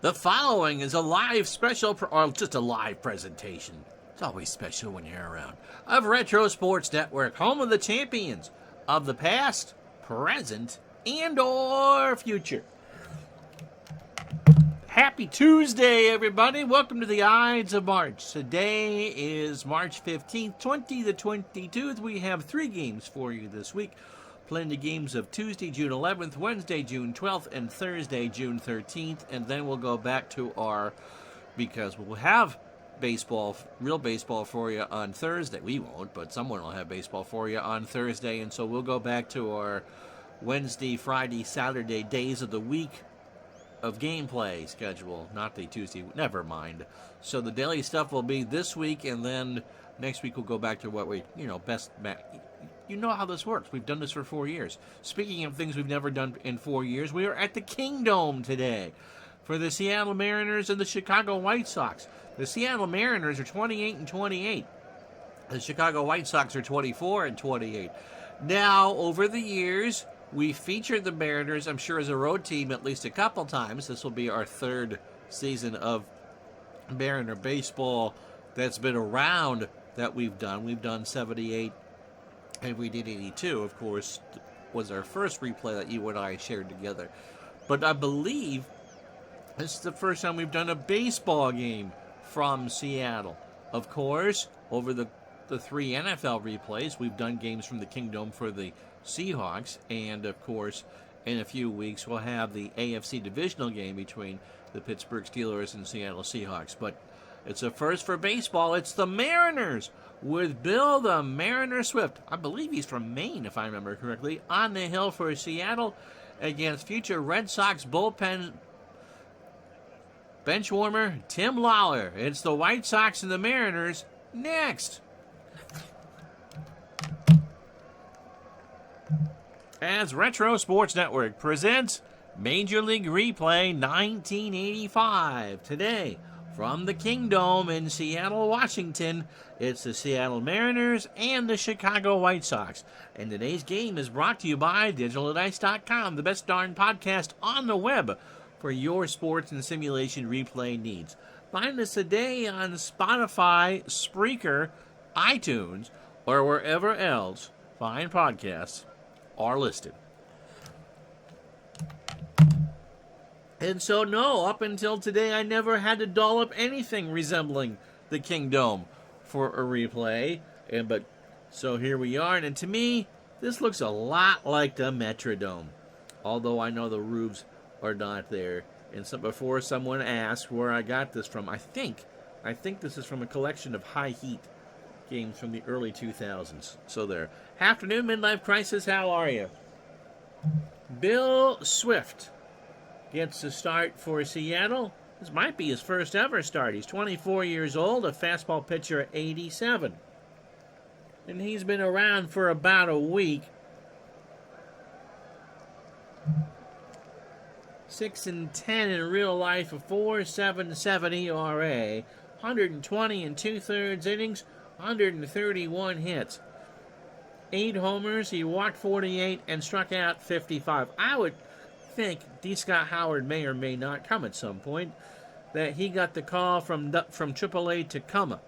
The following is a live special, or just a live presentation. It's always special when you're around. Of Retro Sports Network, home of the champions of the past, present, and or future. Happy Tuesday, everybody. Welcome to the Ides of March. Today is March 15th, 2022. We have 3 games for you this week. Plenty of games of Tuesday, June 11th, Wednesday, June 12th, and Thursday, June 13th. And then we'll go back to because we'll have baseball, real baseball for you on Thursday. We won't, but someone will have baseball for you on Thursday. And so we'll go back to our Wednesday, Friday, Saturday days of the week of gameplay schedule, not the Tuesday, never mind. So the daily stuff will be this week, and then next week we'll go back to what we, best. You know how this works. We've done this for 4 years. Speaking of things we've never done in 4 years, we are at the Kingdome today for the Seattle Mariners and the Chicago White Sox. The Seattle Mariners are 28-28. The Chicago White Sox are 24-28. Now, over the years, we featured the Mariners, I'm sure, as a road team at least a couple times. This will be our 3rd season of Mariner baseball that's been around that we've done. We've done 78, and we did 82, of course, was our first replay that you and I shared together. But I believe this is the first time we've done a baseball game from Seattle. Of course, over the 3 NFL replays, we've done games from the Kingdome for the Seahawks, and of course, in a few weeks, we'll have the AFC divisional game between the Pittsburgh Steelers and Seattle Seahawks. But it's a first for baseball. It's the Mariners with Bill the Mariner Swift. I believe he's from Maine, if I remember correctly, on the hill for Seattle against future Red Sox bullpen bench warmer Tim Lawler. It's the White Sox and the Mariners next. As Retro Sports Network presents Major League Replay 1985. Today, from the Kingdome in Seattle, Washington, it's the Seattle Mariners and the Chicago White Sox. And today's game is brought to you by DigitalDice.com, the best darn podcast on the web for your sports and simulation replay needs. Find us today on Spotify, Spreaker, iTunes, or wherever else fine podcasts are listed. And so, no, up until today, I never had to doll up anything resembling the Kingdome for a replay. But so here we are, and to me, this looks a lot like the Metrodome. Although I know the roofs are not there. And so before someone asks where I got this from, I think this is from a collection of high heat games from the early 2000s. So there. Afternoon, Midlife Crisis, how are you? Bill Swift gets the start for Seattle. This might be his first ever start. He's 24 years old, a fastball pitcher at 87. And he's been around for about a week. 6-10 in real life, a 4.77 ERA, 120 2/3 innings, 131 hits. 8 homers, he walked 48 and struck out 55. I would think D. Scott Howard may or may not come at some point, that he got the call from AAA Tacoma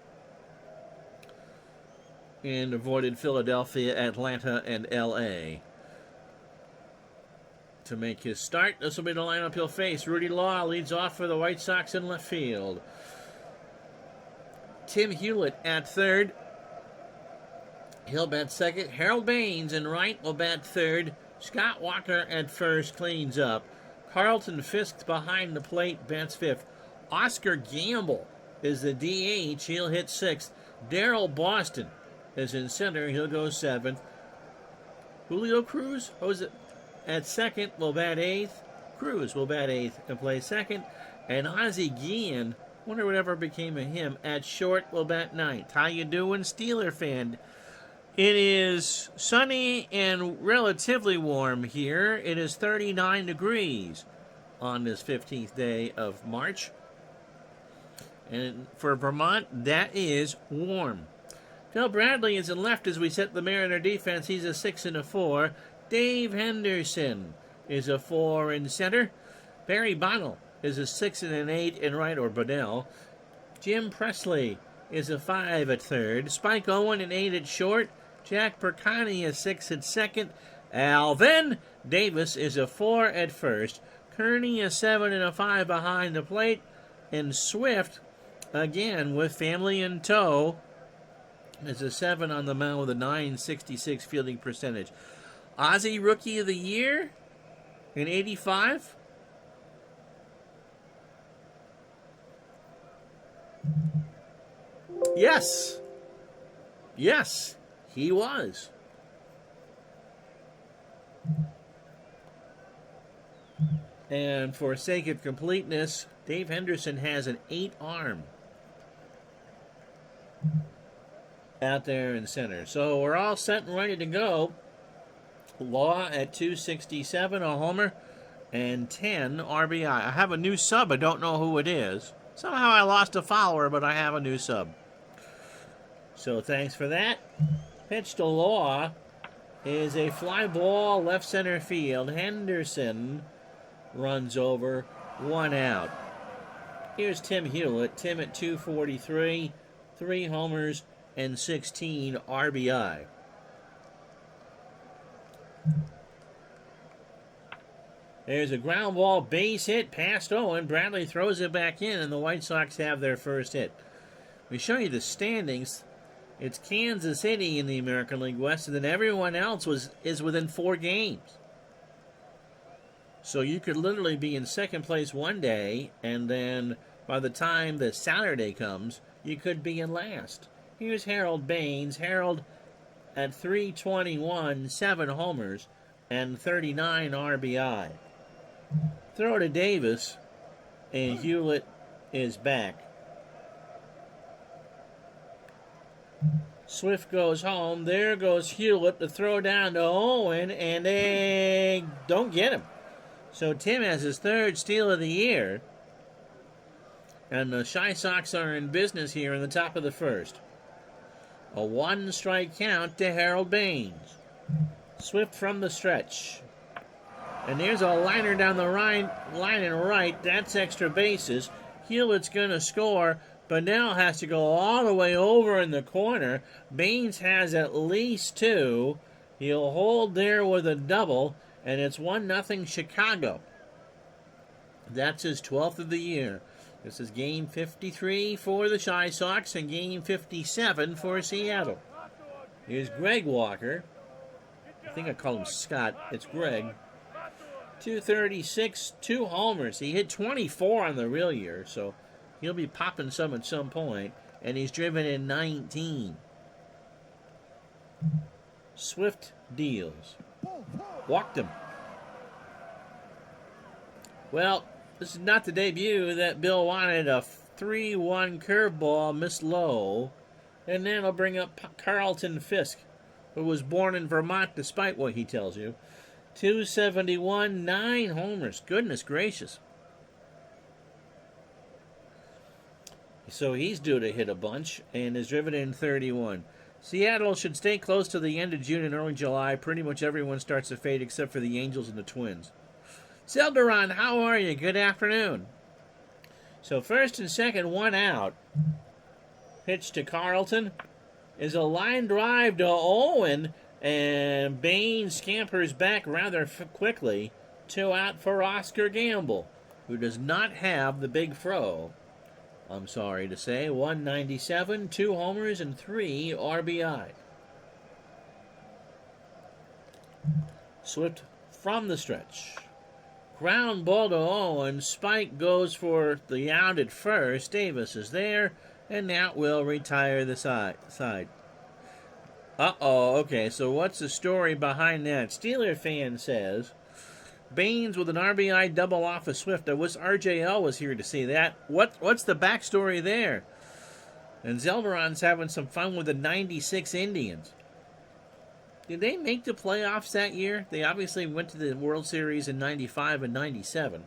and avoided Philadelphia, Atlanta, and L.A. to make his start. This will be the lineup he'll face. Rudy Law leads off for the White Sox in left field. Tim Hewlett at third. He'll bat second. Harold Baines in right will bat third. Scott Walker at first cleans up. Carlton Fisk behind the plate bats fifth. Oscar Gamble is the DH. He'll hit sixth. Darrell Boston is in center. He'll go seventh. Julio Cruz at second will bat eighth. Cruz will bat eighth and play second. And Ozzie Guillen, wonder whatever became of him, at short will bat ninth. How you doing, Steeler fan? It is sunny and relatively warm here. It is 39 degrees on this 15th day of March. And for Vermont, that is warm. Phil Bradley is in left as we set the Mariner defense. He's a 6 and a 4. Dave Henderson is a 4 in center. Barry Bonnell is a 6 and an 8 in right, or Bunnell. Jim Presley is a 5 at third. Spike Owen an 8 at short. Jack Percani a 6 at second. Alvin Davis is a 4 at first. Kearney a 7 and a 5 behind the plate. And Swift, again with family in tow, is a 7 on the mound with a .966 fielding percentage. Ozzie Rookie of the Year in 85. Yes. Yes, he was. And for sake of completeness, Dave Henderson has an 8 arm out there in center. So we're all set and ready to go. Law at 267, a homer, and 10 RBI. I have a new sub. I don't know who it is. Somehow I lost a follower, but I have a new sub. So thanks for that. Pitch to Law is a fly ball left center field. Henderson runs over, 1 out. Here's Tim Hewlett. Tim at 243, 3 homers and 16 RBI. There's a ground ball base hit past Owen. Bradley throws it back in, and the White Sox have their first hit. We show you the standings. It's Kansas City in the American League West, and then everyone else is within 4 games. So you could literally be in second place one day, and then by the time the Saturday comes, you could be in last. Here's Harold Baines. Harold at 321, 7 homers, and 39 RBI. Throw to Davis, and Hewlett is back. Swift goes home. There goes Hewlett to throw down to Owen, and they don't get him. So Tim has his 3rd steal of the year. And the Chi Sox are in business here in the top of the first. A 1-strike count to Harold Baines. Swift from the stretch. And there's a liner down the line and right. That's extra bases. Hewlett's going to score. Bunnell has to go all the way over in the corner. Baines has at least 2. He'll hold there with a double, and it's 1-0 Chicago. That's his 12th of the year. This is game 53 for the Chi Sox and game 57 for Seattle. Here's Greg Walker. I think I call him Scott. It's Greg. 236, 2 homers. He hit 24 on the real year, so he'll be popping some at some point. And he's driven in 19. Swift deals. Walked him. Well, this is not the debut that Bill wanted. A 3-1 curveball, missed low. And then I'll bring up Carlton Fisk, who was born in Vermont despite what he tells you. 271, 9 homers. Goodness gracious. So he's due to hit a bunch and is driven in 31. Seattle should stay close to the end of June and early July. Pretty much everyone starts to fade except for the Angels and the Twins. Zelderon, how are you? Good afternoon. So first and second, 1 out. Pitch to Carlton is a line drive to Owen, and Baines scampers back rather quickly. 2 out for Oscar Gamble, who does not have the big fro. I'm sorry to say. 197, 2 homers, and 3 RBI. Swift from the stretch. Ground ball to Owen. Spike goes for the out at first. Davis is there, and that will retire the side. Uh-oh, okay, so what's the story behind that? Steeler fan says, Baines with an RBI double off of Swift. I wish RJL was here to see that. What's the backstory there? And Zelderon's having some fun with the 96 Indians. Did they make the playoffs that year? They obviously went to the World Series in 95 and 97.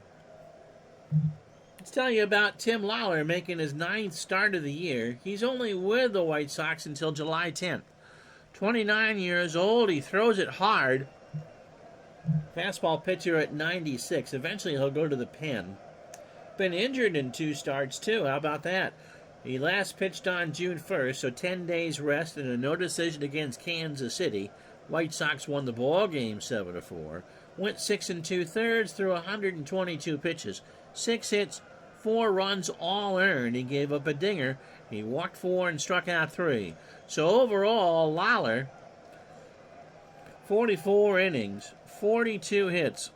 Let's tell you about Tim Lawler making his 9th start of the year. He's only with the White Sox until July 10th. 29 years old. He throws it hard. Fastball pitcher at 96. Eventually he'll go to the pen. been injured in 2 starts, too. How about that? He last pitched on June 1st, so 10 days rest and a no decision against Kansas City. White Sox won the ball game 7-4. Went 6 2/3 through 122 pitches. 6 hits, 4 runs, all earned. He gave up a dinger. He walked 4 and struck out 3. So overall, Lawler, 44 innings, 42 hits.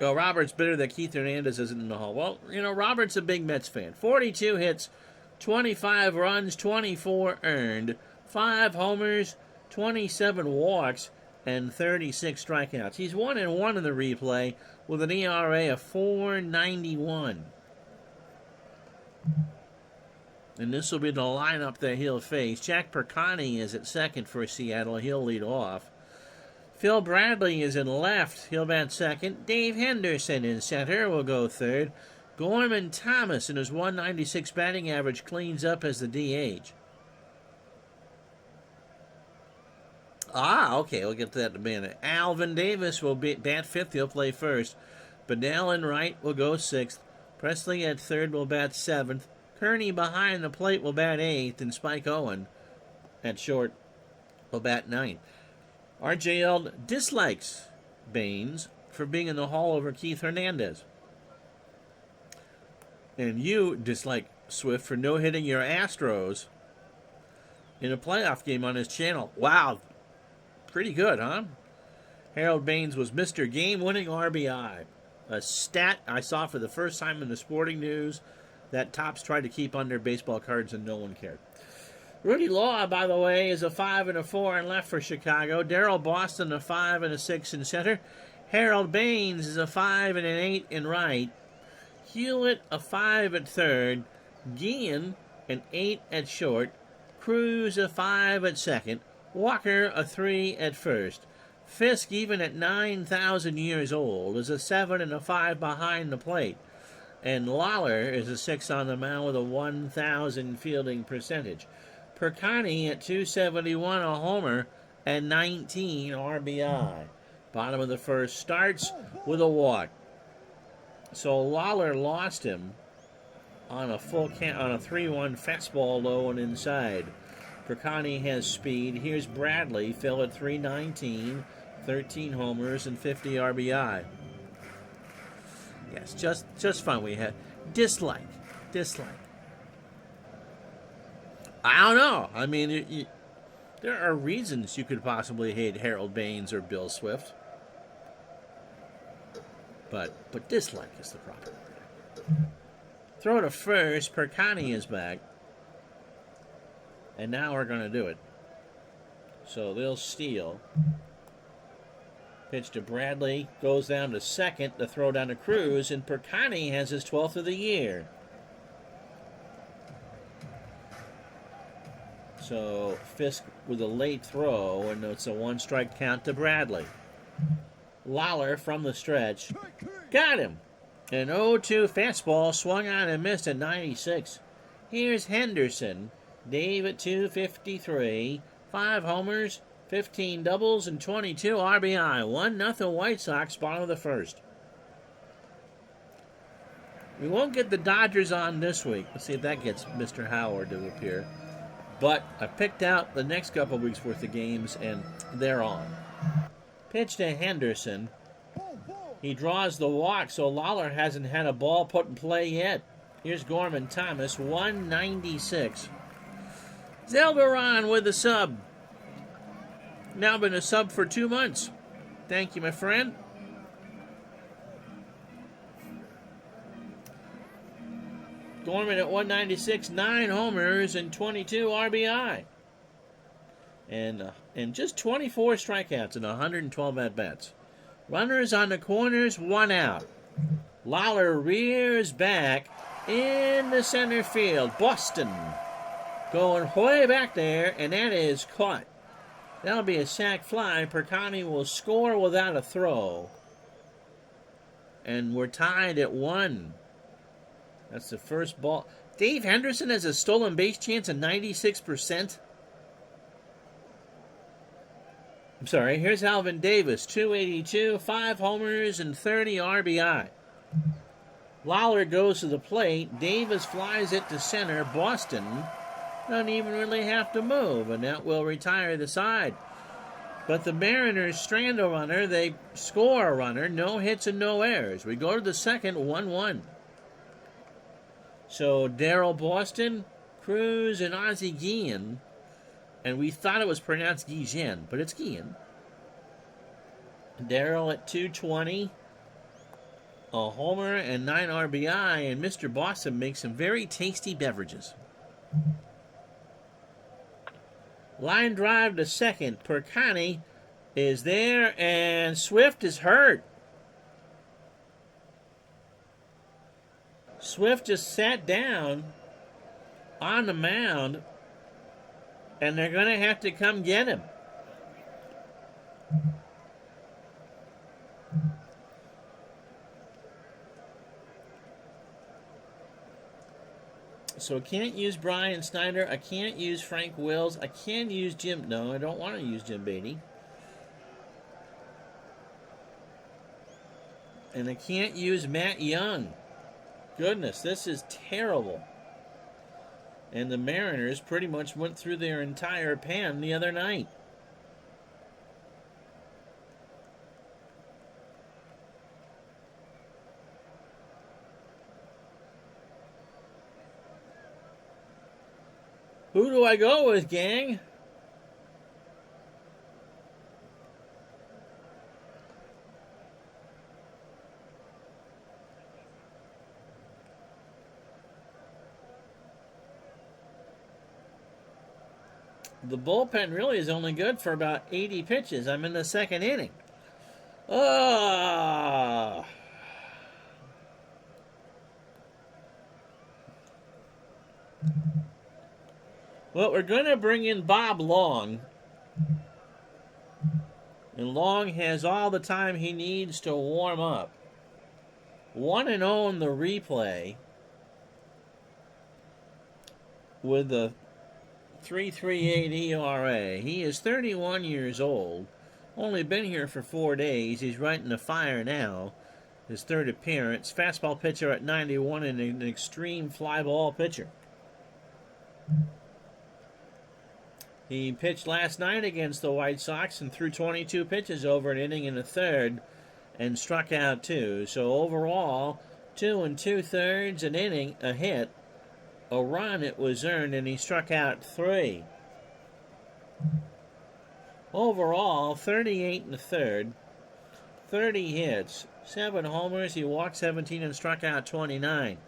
Oh, Robert's bitter that Keith Hernandez isn't in the Hall. Well, Robert's a big Mets fan. 42 hits, 25 runs, 24 earned, 5 homers, 27 walks, and 36 strikeouts. He's 1-1 in the replay with an ERA of 4.91. And this will be the lineup that he'll face. Jack Percani is at second for Seattle. He'll lead off. Phil Bradley is in left. He'll bat second. Dave Henderson in center will go third. Gorman Thomas in his 196 batting average cleans up as the DH. Okay, we'll get to that in a minute. Alvin Davis will bat fifth. He'll play first. Bedell in right will go sixth. Presley at third will bat seventh. Kearney behind the plate will bat eighth. And Spike Owen at short will bat ninth. RJL dislikes Baines for being in the Hall over Keith Hernandez. And you dislike Swift for no-hitting your Astros in a playoff game on his channel. Wow, pretty good, huh? Harold Baines was Mr. Game-winning RBI. A stat I saw for the first time in the sporting news that Topps tried to keep on their baseball cards and no one cared. Rudy Law, by the way, is a 5 and a 4 in left for Chicago. Darryl Boston, a 5 and a 6 in center. Harold Baines is a 5 and an 8 in right. Hewlett, a 5 at third. Guillen, an 8 at short. Cruz, a 5 at second. Walker, a 3 at first. Fisk, even at 9,000 years old, is a 7 and a 5 behind the plate. And Lawler is a 6 on the mound with a 1,000 fielding percentage. Percani at 271, a homer, and 19 RBI. Bottom of the first starts with a walk. So Lawler lost him on a full count, on a 3-1 fastball low and inside. Percani has speed. Here's Bradley, Phil at 319, 13 homers and 50 RBI. Yes, just fun. We had dislike. I don't know. I mean, there are reasons you could possibly hate Harold Baines or Bill Swift. But dislike is the proper word. Throw to first. Percani is back. And now we're going to do it. So they'll steal. Pitch to Bradley. Goes down to second. The throw down to Cruz. And Percani has his 12th of the year. So Fisk with a late throw, and it's a 1-strike count to Bradley. Lawler from the stretch. Got him. An 0-2 fastball swung on and missed at 96. Here's Henderson. Dave at 253. 5 homers, 15 doubles, and 22 RBI. 1-0 White Sox, bottom of the first. We won't get the Dodgers on this week. Let's see if that gets Mr. Howard to appear. But I picked out the next couple of weeks' worth of games, and they're on. Pitch to Henderson. He draws the walk, so Lawler hasn't had a ball put in play yet. Here's Gorman Thomas, 196. Zelderon with a sub. Now been a sub for 2 months. Thank you, my friend. Gorman at 196, 9 homers and 22 RBI. And just 24 strikeouts and 112 at-bats. Runners on the corners, 1 out. Lawler rears back in the center field. Boston going way back there, and that is caught. That'll be a sac fly. Percani will score without a throw. And we're tied at 1. That's the first ball. Dave Henderson has a stolen base chance of 96%. I'm sorry. Here's Alvin Davis, 282, 5 homers, and 30 RBI. Lawler goes to the plate. Davis flies it to center. Boston doesn't even really have to move, and that will retire the side. But the Mariners strand a runner. They score a runner. No hits and no errors. We go to the second, 1-1. So Darrell Boston, Cruz, and Ozzie Guillen. And we thought it was pronounced Guillen, but it's Guillen. Darrell at 220. A homer and 9 RBI. And Mr. Boston makes some very tasty beverages. Line drive to second. Percani is there, and Swift is hurt. Swift just sat down on the mound, and they're going to have to come get him. So I can't use Brian Snyder. I can't use Frank Wills. I can use Jim. No, I don't want to use Jim Beatty. And I can't use Matt Young. Goodness, this is terrible. And the Mariners pretty much went through their entire pen the other night. Who do I go with, gang? The bullpen really is only good for about 80 pitches. I'm in the second inning. Well, we're going to bring in Bob Long. And Long has all the time he needs to warm up. 1-0 in the replay with the 3.38 ERA. He is 31 years old. Only been here for 4 days. He's right in the fire now. His third appearance. Fastball pitcher at 91 and an extreme fly ball pitcher. He pitched last night against the White Sox and threw 22 pitches over an inning and a third and struck out 2. So overall, 2 2/3 an inning, a hit, a run it was earned, and he struck out 3. Overall, 38 1/3, 30 hits, 7 homers. He walked 17 and struck out 29.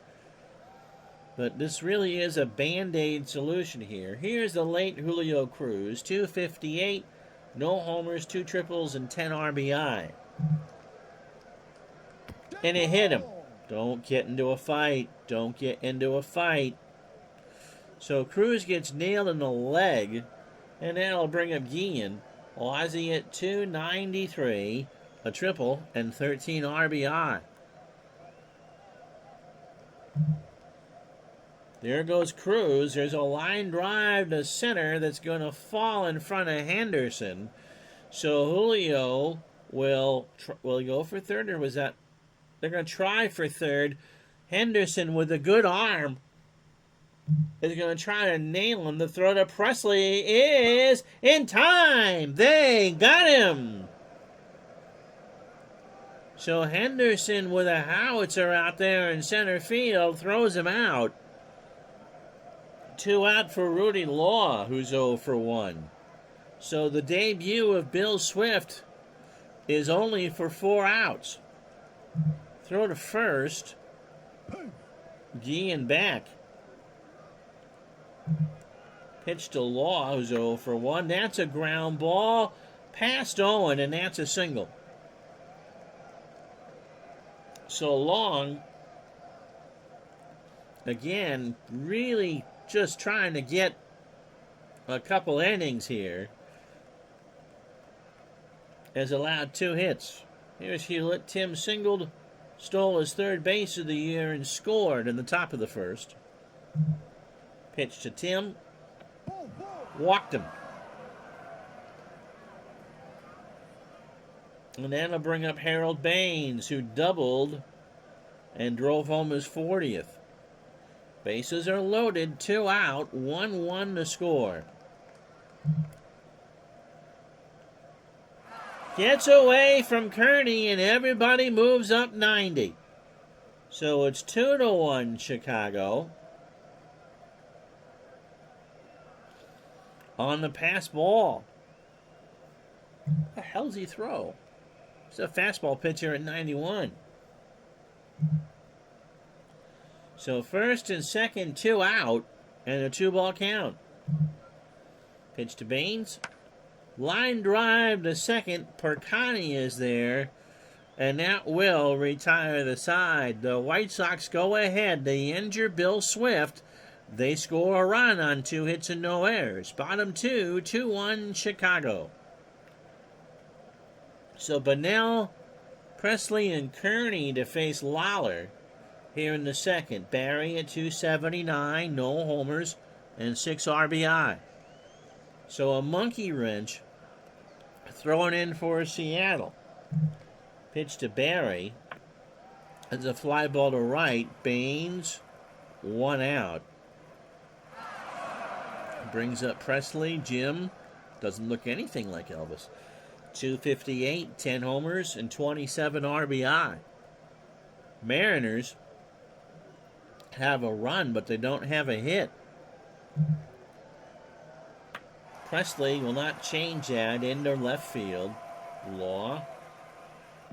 But this really is a Band-Aid solution here. Here's the late Julio Cruz, 258, no homers, 2 triples, and 10 RBI. And it hit him. Don't get into a fight. Don't get into a fight. So Cruz gets nailed in the leg, and that'll bring up Guillen. Ozzie at 293, a triple, and 13 RBI. There goes Cruz. There's a line drive to center that's going to fall in front of Henderson. So Julio will he go for third, or was that? They're going to try for third. Henderson with a good arm is going to try to nail him. The throw to Presley is in time. They got him. So Henderson with a howitzer out there in center field throws him out. 2 out for Rudy Law, who's 0 for 1. So the debut of Bill Swift is only for 4 outs. Throw to first. Guillen back. Pitch to Law, who's 0 for 1. That's a ground ball past Owen, and that's a single. So Long, again, really just trying to get a couple innings here, has allowed 2 hits. Here's Hewlett. Tim singled, stole his third base of the year, and scored in the top of the first. Pitch to Tim. Walked him. And that'll bring up Harold Baines, who doubled and drove home his 40th. Bases are loaded, 2 out, 1-1 to score. Gets away from Kearney, and everybody moves up 90. So it's 2-1 Chicago. On the pass ball. What the hell's he throw? It's a fastball pitcher at 91. So first and second, 2 out, and a 2-ball count. Pitch to Baines. Line drive to second. Percani is there, and that will retire the side. The White Sox go ahead. They injure Bill Swift. They score a run on 2 hits and no errors. Bottom 2, 2-1 Chicago. So Bunnell, Presley, and Kearney to face Lawler here in the second. Barry at 279, no homers, and 6 RBI. So a monkey wrench thrown in for Seattle. Pitch to Barry. It's a fly ball to right. Baines, 1 out. Brings up Presley. Jim doesn't look anything like Elvis. 258, 10 homers, and 27 RBI. Mariners have a run, but they don't have a hit. Presley will not change that into left field. Law,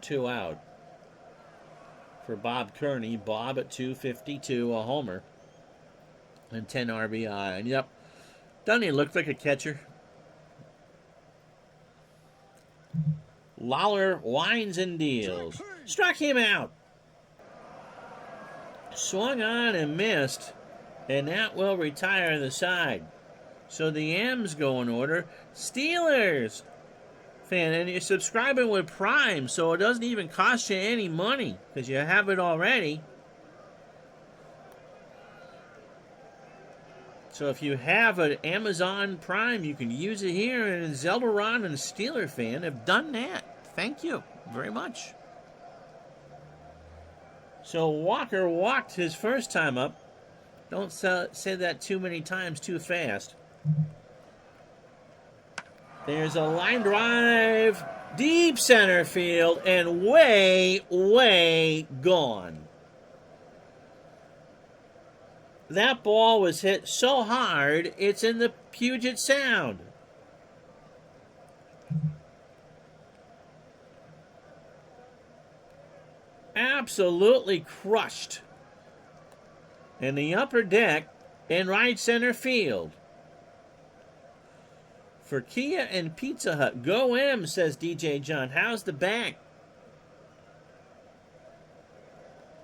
2 out. For Bob Kearney, Bob at 252, a homer, and 10 RBI. And yep, doesn't he look like a catcher? Lawler winds and deals. Struck him out. Swung on and missed, and that will retire the side. So the M's go in order. Steelers fan, and you're subscribing with Prime, so it doesn't even cost you any money because you have it already. So if you have an Amazon Prime, you can use it here, and Zeldaron and Steeler fan have done that. Thank you very much. So Walker walked his first time up. Don't say that too many times too fast. There's a line drive, deep center field, and way, way gone. That ball was hit so hard, it's in the Puget Sound. Absolutely crushed. In the upper deck in right center field. For Kia and Pizza Hut, go M, says DJ John. How's the back?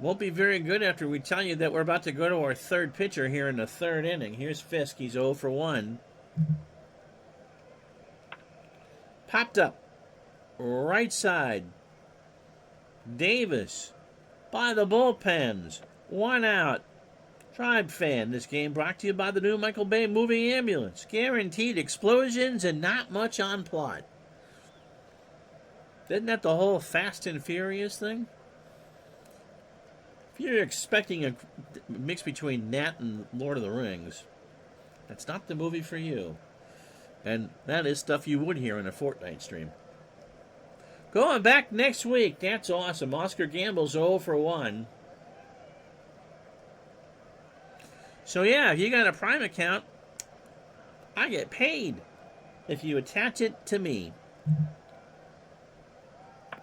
Won't be very good after we tell you that we're about to go to our third pitcher here in the third inning. Here's Fisk. He's 0 for 1. Popped up. Right side. Davis by the bullpens. 1 out. Tribe fan. This game brought to you by the new Michael Bay moving ambulance. Guaranteed explosions and not much on plot. Isn't that the whole Fast and Furious thing? If you're expecting a mix between that and Lord of the Rings, that's not the movie for you. And that is stuff you would hear in a Fortnite stream. Going back next week. That's awesome. Oscar Gamble's 0 for 1. So yeah, if you got a Prime account, I get paid if you attach it to me.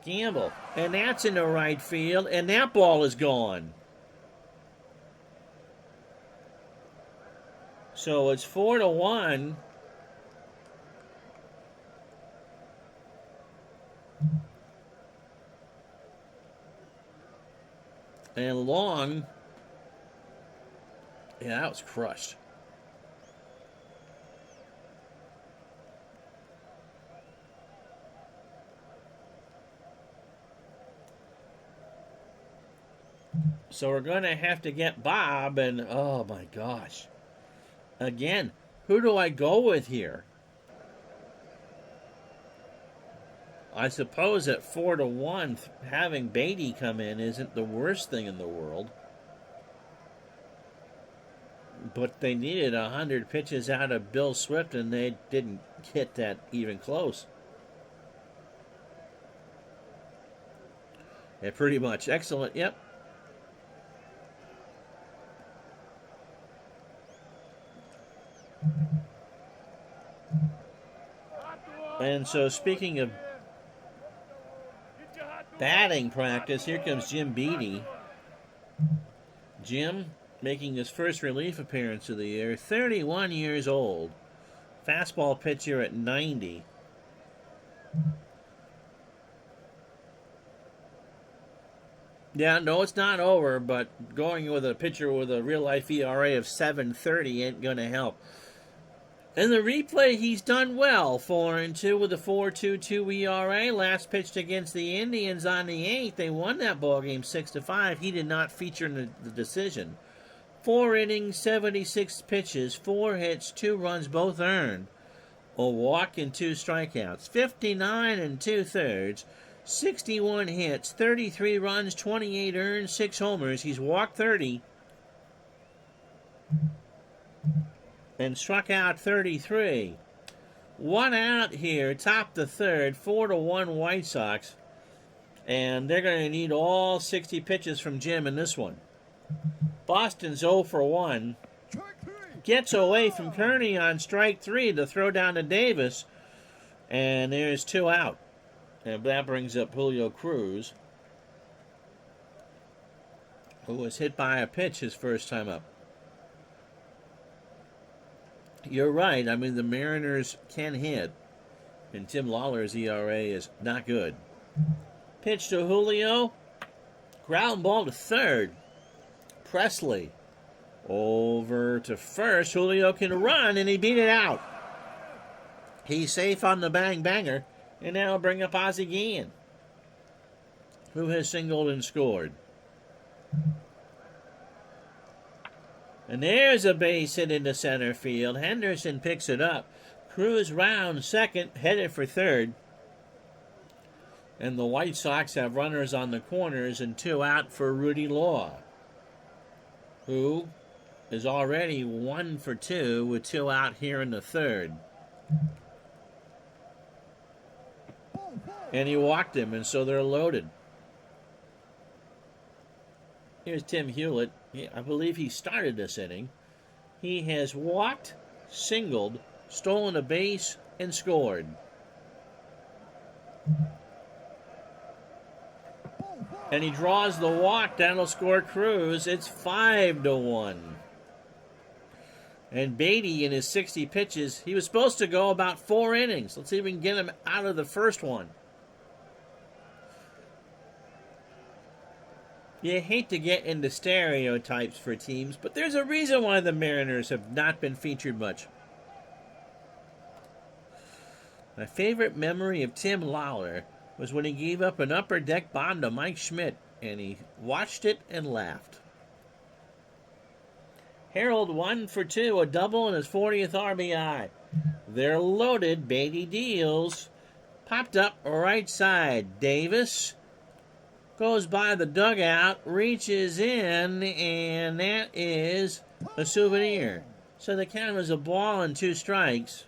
Gamble. And that's in the right field, and that ball is gone. So it's 4-1. And Long, yeah, that was crushed. So we're going to have to get Bob, and oh my gosh. Again, who do I go with here? I suppose at 4-1, having Beatty come in isn't the worst thing in the world. But they needed 100 pitches out of Bill Swift, and they didn't get that even close. Yeah, pretty much. Excellent. Yep. And so, speaking of batting practice, here comes Jim Beatty. Jim making his first relief appearance of the year, 31 years old. Fastball pitcher at 90. Yeah, no, it's not over, but going with a pitcher with a real-life ERA of 7.30 ain't going to help. In the replay, he's done well. 4-2 with a 4.22 ERA. Last pitched against the Indians on the 8th. They won that ballgame 6-5. He did not feature in the decision. 4 innings, 76 pitches, 4 hits, 2 runs, both earned. A walk and 2 strikeouts. 59 2/3. 61 hits, 33 runs, 28 earned, 6 homers. He's walked 30 and struck out 33. 1 out here, top the third, 4-1 White Sox. And they're going to need all 60 pitches from Jim in this one. Boston's 0 for 1. Gets away from Kearney on strike 3 to throw down to Davis. And there's 2 out. And that brings up Julio Cruz, who was hit by a pitch his first time up. You're right. I mean, the Mariners can hit. And Tim Lawler's ERA is not good. Pitch to Julio. Ground ball to third. Presley over to first. Julio can run, and he beat it out. He's safe on the bang-banger. And now bring up Ozzie Guillen, who has singled and scored. And there's a base hit into center field. Henderson picks it up. Cruz round second, headed for third. And the White Sox have runners on the corners and 2 out for Rudy Law, who is already 1 for 2 with 2 out here in the third. And he walked him, and so they're loaded. Here's Tim Hewlett. I believe he started this inning. He has walked, singled, stolen a base, and scored. And he draws the walk. That'll score Cruz. It's 5-1. And Beatty, in his 60 pitches, he was supposed to go about 4 innings. Let's see if we can get him out of the first one. You hate to get into stereotypes for teams, but there's a reason why the Mariners have not been featured much. My favorite memory of Tim Lawler was when he gave up an upper deck bomb to Mike Schmidt, and he watched it and laughed. Harold 1 for 2, a double and his 40th RBI. They're loaded. Beatty deals. Popped up right side. Davis goes by the dugout, reaches in, and that is a souvenir. So the count is a ball and 2 strikes.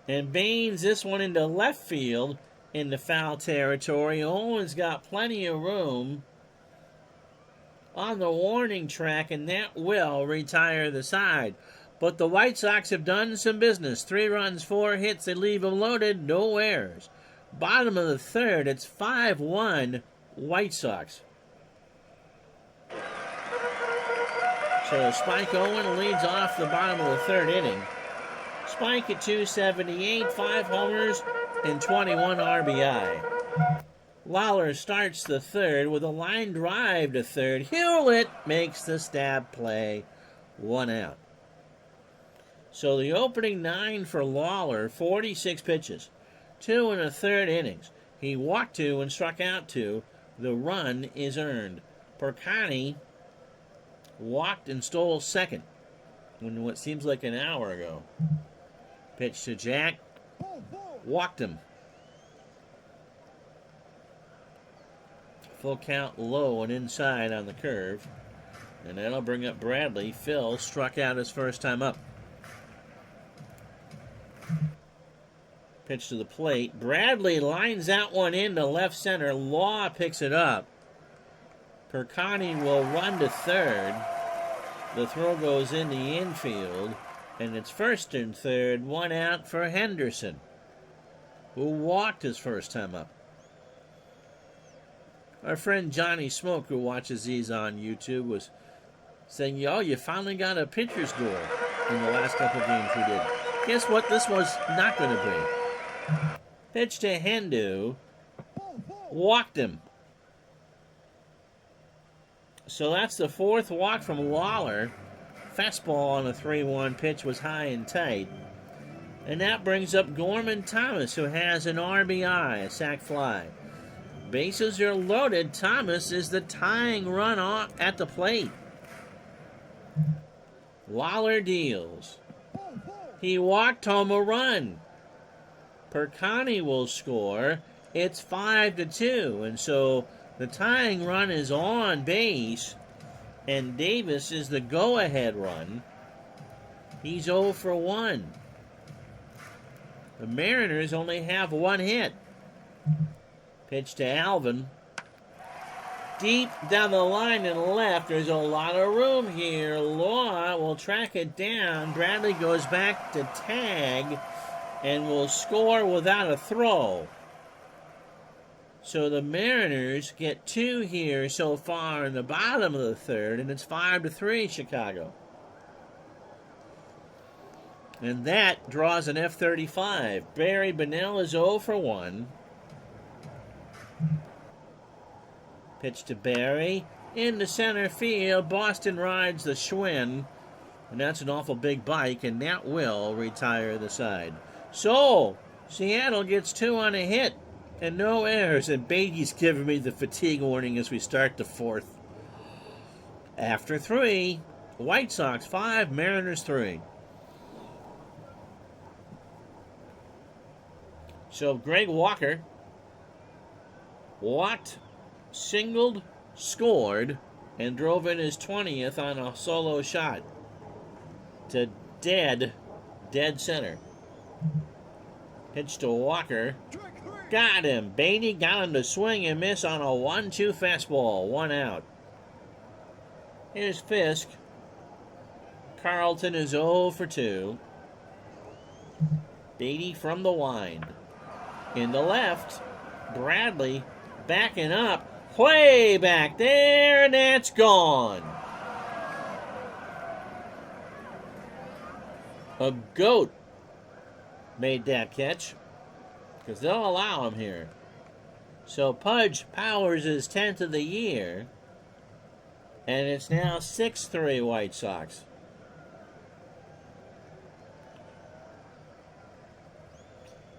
And Baines this one into left field into foul territory. Owen's got plenty of room on the warning track, and that will retire the side. But the White Sox have done some business. 3 runs, 4 hits. They leave them loaded. No errors. Bottom of the third, it's 5-1 White Sox. So Spike Owen leads off the bottom of the third inning. Spike at 278, 5 homers, and 21 RBI. Lawler starts the third with a line drive to third. Hewlett makes the stab play. 1 out. So the opening 9 for Lawler, 46 pitches. 2 1/3 innings. He walked 2 and struck out 2. The run is earned. Percani walked and stole second in what seems like an hour ago. Pitch to Jack. Walked him. Full count low and inside on the curve. And that'll bring up Bradley. Phil struck out his first time up. Pitch to the plate. Bradley lines out one into left center. Law picks it up. Percani will run to third. The throw goes in the infield. And it's first and third. One out for Henderson, who walked his first time up. Our friend Johnny Smoke, who watches these on YouTube, was saying, yo, you finally got a pitcher's duel in the last couple games we did. Guess what this was not going to be? Pitch to Hendu. Walked him. So that's the fourth walk from Lawler. Fastball on a 3-1 pitch was high and tight. And that brings up Gorman Thomas, who has an RBI, a sac fly. Bases are loaded. Thomas is the tying run off at the plate. Lawler deals. He walked home a run. Percani will score. It's 5-2, and so the tying run is on base, and Davis is the go-ahead run. He's 0 for 1. The Mariners only have one hit. Pitch to Alvin. Deep down the line and left. There's a lot of room here. Law will track it down. Bradley goes back to tag and will score without a throw. So the Mariners get 2 here so far in the bottom of the third, and it's 5-3 Chicago. And that draws an F-35. Barry Bonnell is 0 for 1. Pitch to Barry. Into center field. Boston rides the Schwinn. And that's an awful big bike, and that will retire the side. So, Seattle gets 2 on a hit and no errors. And Beatty's giving me the fatigue warning as we start the fourth. After 3, White Sox 5, Mariners 3. So Greg Walker walked, singled, scored, and drove in his 20th on a solo shot to dead center. Pitch to Walker. Got him. Beatty got him to swing and miss on a 1-2 fastball. 1 out. Here's Fisk. Carlton is 0 for 2. Beatty from the wind. In the left, Bradley backing up, way back there, and that's gone. A goat made that catch, because they'll allow him here. So Pudge powers his 10th of the year, and it's now 6-3 White Sox.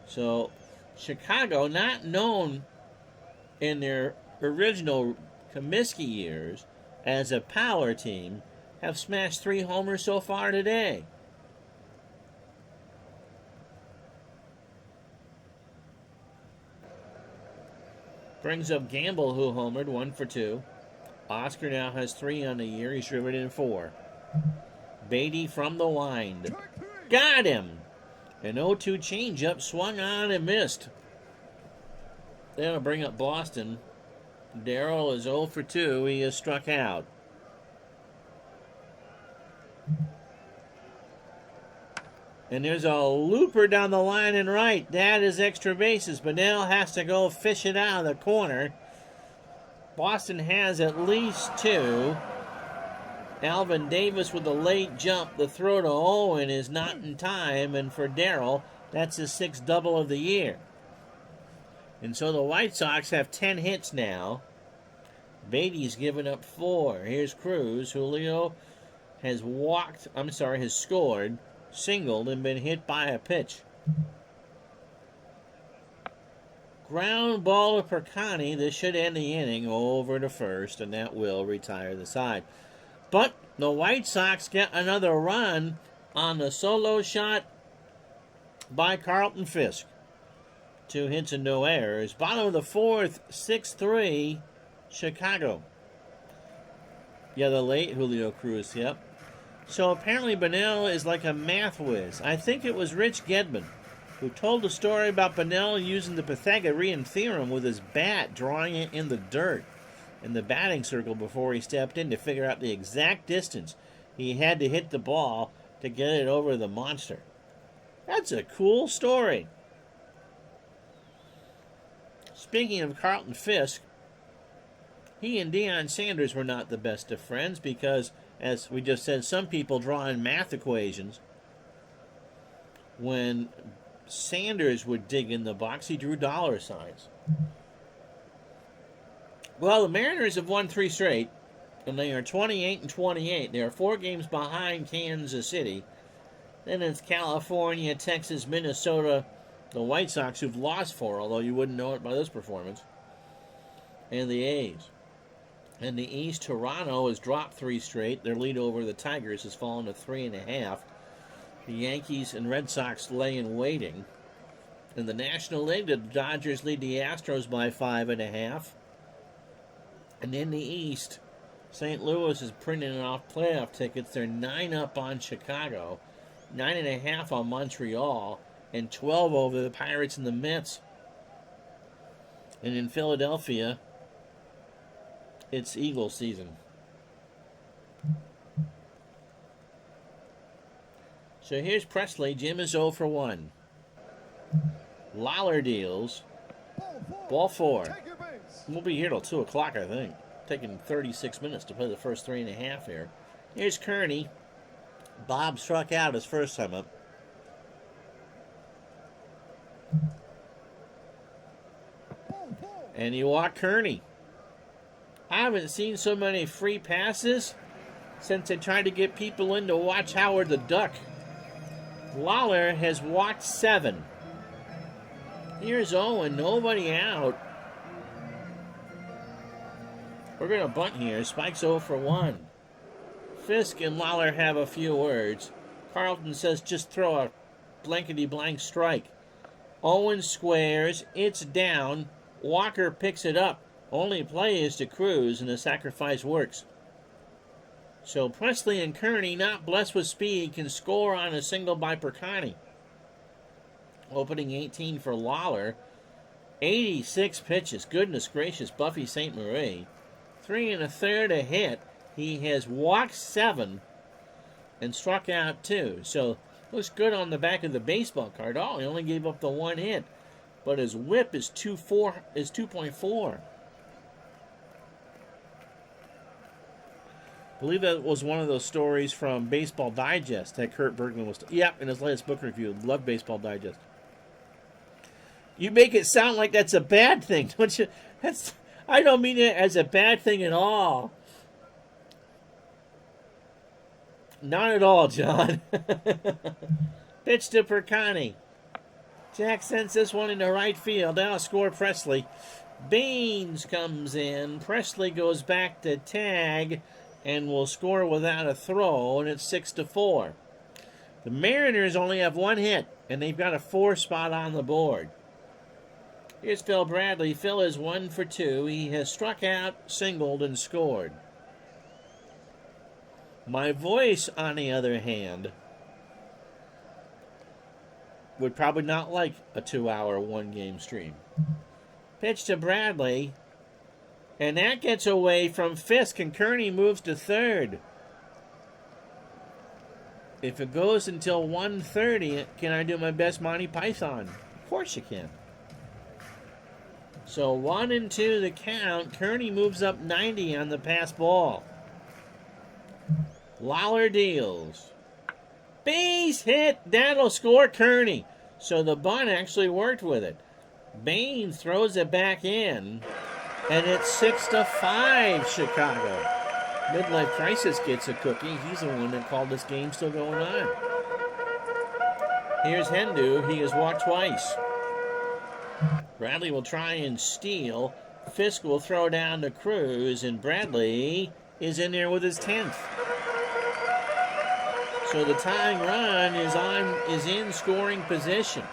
So Chicago, not known in their original Comiskey years as a power team, have smashed 3 homers so far today. Brings up Gamble, who homered, 1 for 2. Oscar now has 3 on the year. He's driven in 4. Beatty from the wind. Got him! An 0-2 changeup swung on and missed. That'll bring up Boston. Darrell is 0 for 2. He is struck out. And there's a looper down the line and right. That is extra bases. Bonnell has to go fish it out of the corner. Boston has at least 2. Alvin Davis with a late jump. The throw to Owen is not in time. And for Darrell, that's his 6th double of the year. And so the White Sox have 10 hits now. Beatty's given up 4. Here's Cruz. Julio has scored, singled, and been hit by a pitch. Ground ball to Percani. This should end the inning over to first, and that will retire the side. But the White Sox get another run on the solo shot by Carlton Fisk. 2 hits and no errors. Bottom of the 4th, 6-3, Chicago. Yeah, the late Julio Cruz, yep. So apparently Bunnell is like a math whiz. I think it was Rich Gedman who told a story about Bunnell using the Pythagorean theorem with his bat, drawing it in the dirt in the batting circle before he stepped in to figure out the exact distance he had to hit the ball to get it over the monster. That's a cool story. Speaking of Carlton Fisk, he and Deion Sanders were not the best of friends because, as we just said, some people draw in math equations. When Sanders would dig in the box, he drew dollar signs. Well, the Mariners have won 3 straight, and they are 28-28. They are 4 games behind Kansas City. Then it's California, Texas, Minnesota, the White Sox, who've lost 4, although you wouldn't know it by this performance, and the A's. In the East, Toronto has dropped 3 straight. Their lead over the Tigers has fallen to 3.5. The Yankees and Red Sox lay in waiting. In the National League, the Dodgers lead the Astros by 5.5. And in the East, St. Louis is printing off playoff tickets. They're 9 up on Chicago, 9.5 on Montreal, and 12 over the Pirates and the Mets. And in Philadelphia, it's Eagle season. So here's Presley. Jim is 0 for 1. Lawler deals. Ball 4. We'll be here till 2 o'clock, I think. Taking 36 minutes to play the first 3.5 here. Here's Kearney. Bob struck out his first time up. And you walk Kearney. I haven't seen so many free passes since they tried to get people in to watch Howard the Duck. Lawler has walked 7. Here's Owen, nobody out. We're going to bunt here. Spike's 0 for 1. Fisk and Lawler have a few words. Carlton says just throw a blankety-blank strike. Owen squares. It's down. Walker picks it up. Only play is to Cruz, and the sacrifice works. So Presley and Kearney, not blessed with speed, can score on a single by Percani. Opening 18 for Lawler. 86 pitches. Goodness gracious, Buffy St. Marie. 3 1/3 a hit. He has walked 7 and struck out 2. So looks good on the back of the baseball card. Oh, he only gave up the 1 hit. But his whip is 2.4. I believe that was one of those stories from Baseball Digest that Kurt Bergman was... Yep, in his latest book review. Love Baseball Digest. You make it sound like that's a bad thing, don't you? I don't mean it as a bad thing at all. Not at all, John. Pitch to Percani. Jack sends this one into right field. Now score Presley. Baines comes in. Presley goes back to tag and will score without a throw, and it's 6-4. The Mariners only have 1 hit, and they've got a 4 spot on the board. Here's Phil Bradley. Phil is 1 for 2. He has struck out, singled, and scored. My voice, on the other hand, would probably not like a 2-hour, 1-game stream. Pitch to Bradley. And that gets away from Fisk, and Kearney moves to 3rd. If it goes until 1:30, can I do my best Monty Python? Of course you can. So 1-2 the count. Kearney moves up 90 on the pass ball. Lawler deals. Base hit. That'll score Kearney. So the bunt actually worked with it. Baines throws it back in. And it's 6-5 Chicago. Midlife Crisis gets a cookie. He's the one that called this game still going on. Here's Hendu. He has walked twice. Bradley will try and steal. Fisk will throw down to Cruz, and Bradley is in there with his 10th. So the tying run is in scoring position.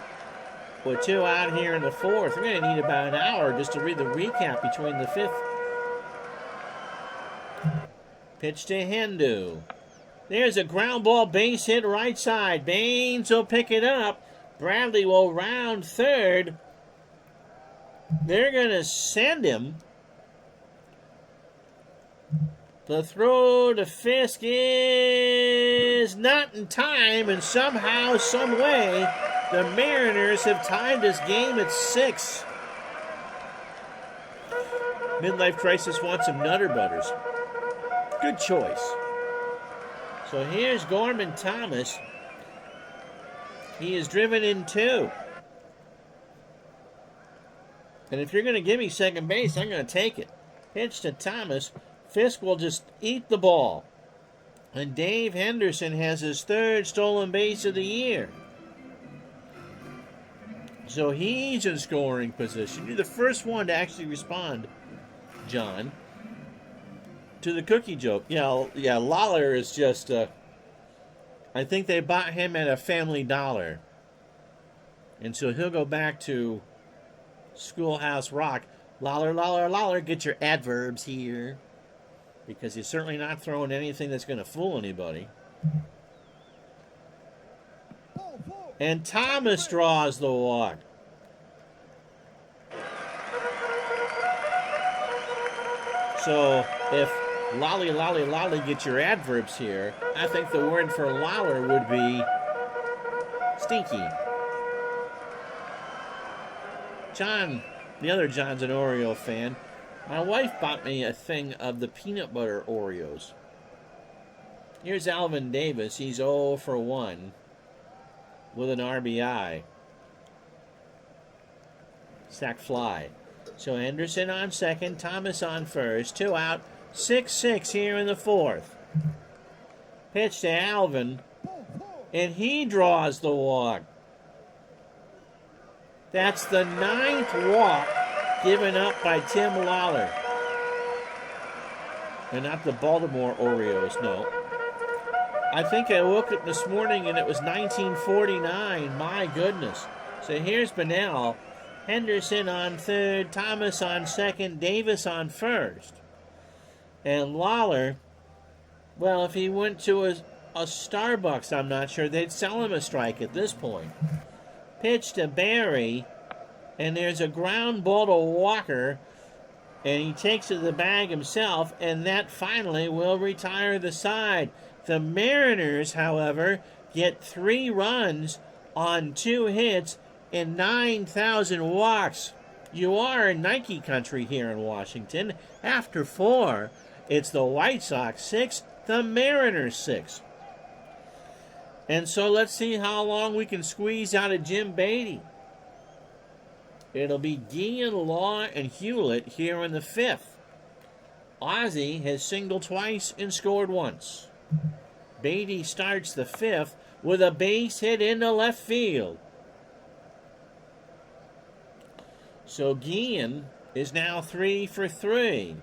with 2 out here in the 4th. We're going to need about an hour just to read the recap between the 5th. Pitch to Hendu. There's a ground ball base hit right side. Baines will pick it up. Bradley will round third. They're going to send him. The throw to Fisk is not in time, and somehow, some way, the Mariners have tied this game at 6. Midlife Crisis wants some Nutter Butters. Good choice. So here's Gorman Thomas. He is driven in 2. And if you're going to give me second base, I'm going to take it. Pitch to Thomas. Fisk will just eat the ball. And Dave Henderson has his 3rd stolen base of the year. So he's in scoring position. You're the first one to actually respond, John, to the cookie joke. Yeah, Lawler is just, I think they bought him at a Family Dollar. And so he'll go back to Schoolhouse Rock. Lawler, Lawler, Lawler, get your adverbs here. Because he's certainly not throwing anything that's going to fool anybody. And Thomas draws the walk. So if lolly, lolly, lolly, get your adverbs here, I think the word for Lawler would be stinky. John, the other John's an Oreo fan. My wife bought me a thing of the peanut butter Oreos. Here's Alvin Davis. He's 0 for 1 with an RBI. Sac fly. So Henderson on second, Thomas on first. 2 out, 6-6 here in the 4th. Pitch to Alvin, and he draws the walk. That's the 9th walk given up by Tim Lawler. And not the Baltimore Orioles, no. I think I woke up this morning and it was 1949. My goodness. So here's Bunnell. Henderson on third, Thomas on second, Davis on first. And Lawler, well, if he went to a Starbucks, I'm not sure they'd sell him a strike at this point. Pitch to Barry. And there's a ground ball to Walker, and he takes it to the bag himself, and that finally will retire the side. The Mariners, however, get 3 runs on 2 hits and 9,000 walks. You are in Nike country here in Washington. After 4, it's the White Sox 6, the Mariners 6. And so let's see how long we can squeeze out of Jim Beatty. It'll be Guillen, Law, and Hewlett here in the 5th. Ozzie has singled twice and scored once. Beatty starts the 5th with a base hit into left field. So Guillen is now 3 for 3.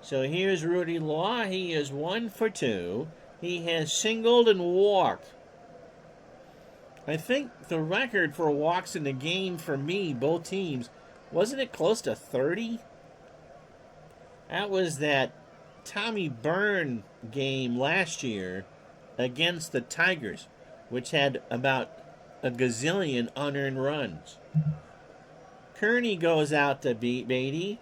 So here's Rudy Law. He is 1 for 2. He has singled and walked. I think the record for walks in the game for me, both teams, wasn't it close to 30? That was that Tommy Byrne game last year against the Tigers, which had about a gazillion unearned runs. Kearney goes out to beat Beatty,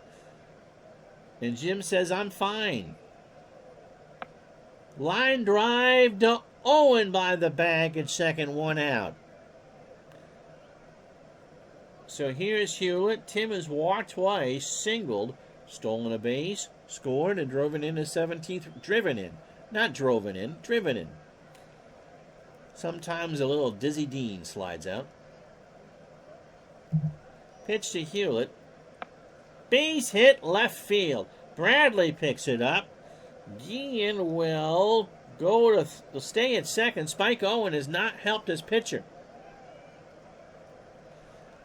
and Jim says, I'm fine. Line drive to Owen by the bag at second, 1 out. So here's Hewlett. Tim has walked twice, singled, stolen a base, scored, and drove it in his 17th. Driven in. Not droven in, driven in. Sometimes a little Dizzy Dean slides out. Pitch to Hewlett. Base hit left field. Bradley picks it up. Guillen will go to stay at second. Spike Owen has not helped his pitcher.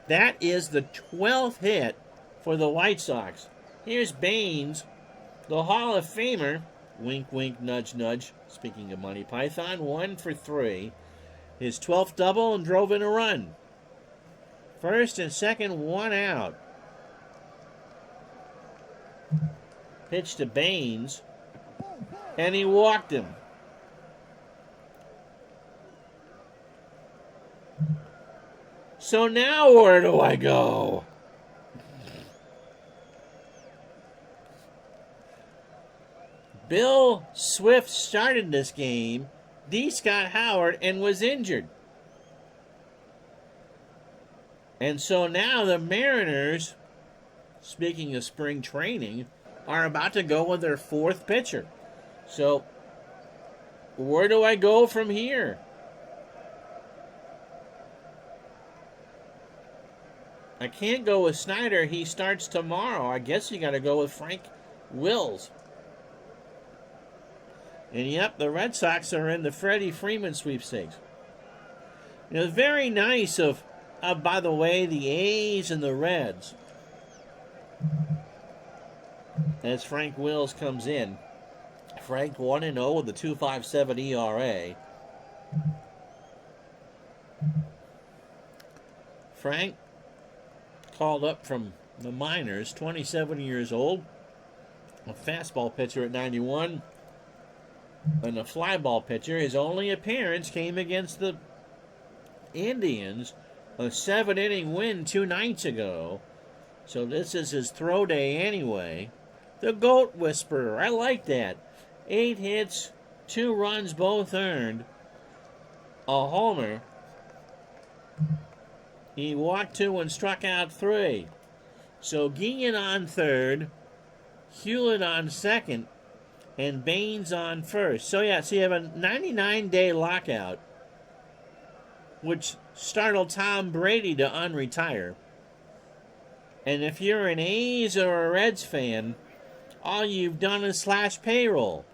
That is the 12th hit for the White Sox. Here's Baines, the Hall of Famer. Wink, wink, nudge, nudge. Speaking of Monty Python, 1 for 3. His 12th double and drove in a run. First and second, 1 out. Pitch to Baines, and he walked him. So now where do I go? Bill Swift started this game, D. Scott Howard, and was injured. And so now the Mariners, speaking of spring training, are about to go with their 4th pitcher. So where do I go from here? I can't go with Snyder. He starts tomorrow. I guess you got to go with Frank Wills. And yep, the Red Sox are in the Freddie Freeman sweepstakes. You know, very nice of by the way, the A's and the Reds. As Frank Wills comes in. Frank 1-0 with a 2.57 ERA. Frank called up from the minors, 27 years old, a fastball pitcher at 91, and a fly ball pitcher. His only appearance came against the Indians, a 7-inning win 2 nights ago. So this is his throw day anyway. The Goat Whisperer, I like that. 8 hits, 2 runs, both earned, a homer. He walked 2 and struck out 3. So Guillen on third, Hewlett on second, and Baines on first. So yeah, so you have a 99-day lockout, which startled Tom Brady to unretire. And if you're an A's or a Reds fan, all you've done is slash payroll.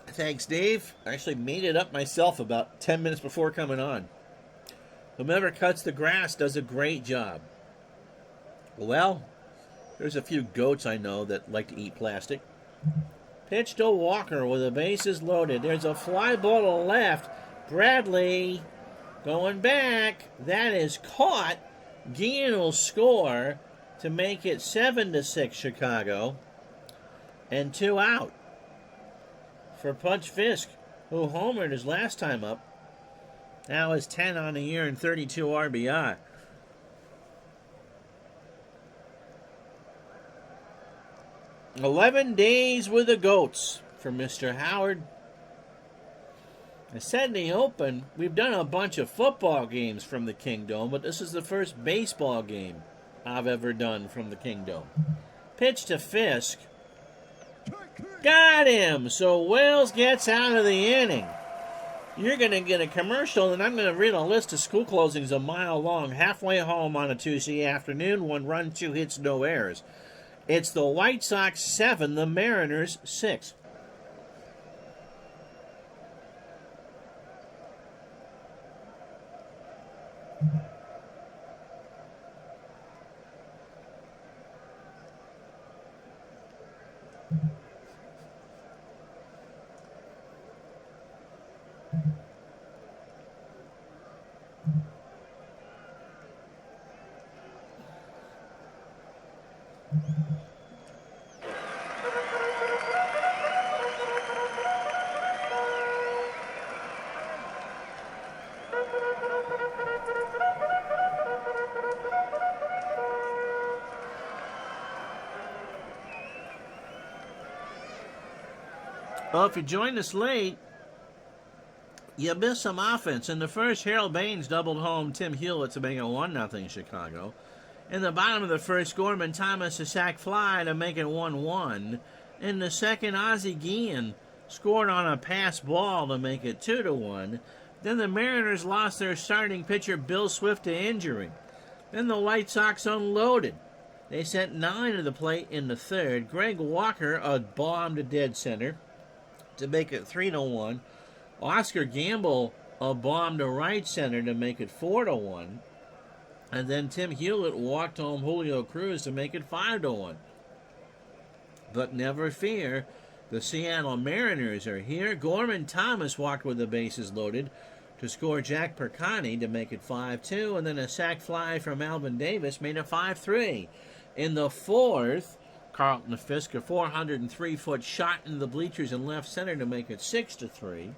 Thanks, Dave. I actually made it up myself about 10 minutes before coming on. Whomever cuts the grass does a great job. Well, there's a few goats I know that like to eat plastic. Pitch to Walker with the bases loaded. There's a fly ball to left. Bradley going back. That is caught. Guillen will score to make it 7-6 Chicago. And 2 out for Pudge Fisk, who homered his last time up. Now is 10 on the year and 32 RBI. "11 days with the Goats" for Mr. Howard. I said in the open, we've done a bunch of football games from the Kingdome, but this is the first baseball game I've ever done from the Kingdome. Pitch to Fisk. Got him! So Wells gets out of the inning. You're going to get a commercial, and I'm going to read a list of school closings a mile long, halfway home on a Tuesday afternoon, 1 run, 2 hits, no errors. It's the White Sox 7, the Mariners 6. Well, if you joined us late, you missed some offense. In the first, Harold Baines doubled home Tim Hewlett to make it 1-0 Chicago. In the bottom of the first, Gorman Thomas a sac fly to make it 1-1. In the second, Ozzie Guillen scored on a pass ball to make it 2-1. Then the Mariners lost their starting pitcher Bill Swift to injury. Then the White Sox unloaded. They sent 9 to the plate in the third. Greg Walker a bomb to dead center to make it 3-1. Oscar Gamble a bomb to right center to make it 4-1. And then Tim Hewlett walked home Julio Cruz to make it 5-1. But never fear, the Seattle Mariners are here. Gorman Thomas walked with the bases loaded to score Jack Percani to make it 5-2, and then a sac fly from Alvin Davis made it 5-3. In the fourth, Carlton Fisk, a 403-foot shot into the bleachers in left center to make it 6-3.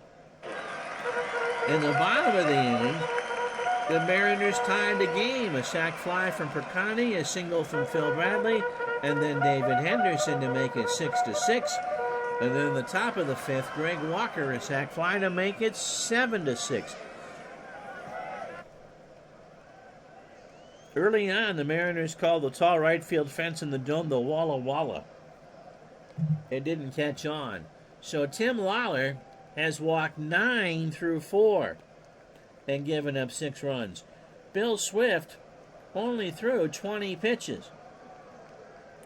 In the bottom of the inning, the Mariners tied the game. A sac fly from Percani, a single from Phil Bradley, and then David Henderson to make it 6-6. And then in the top of the fifth, Greg Walker, a sac fly to make it 7-6. Early on, the Mariners called the tall right field fence in the dome the Walla Walla. It didn't catch on. So Tim Lawler has walked 9 through 4 and given up 6 runs. Bill Swift only threw 20 pitches.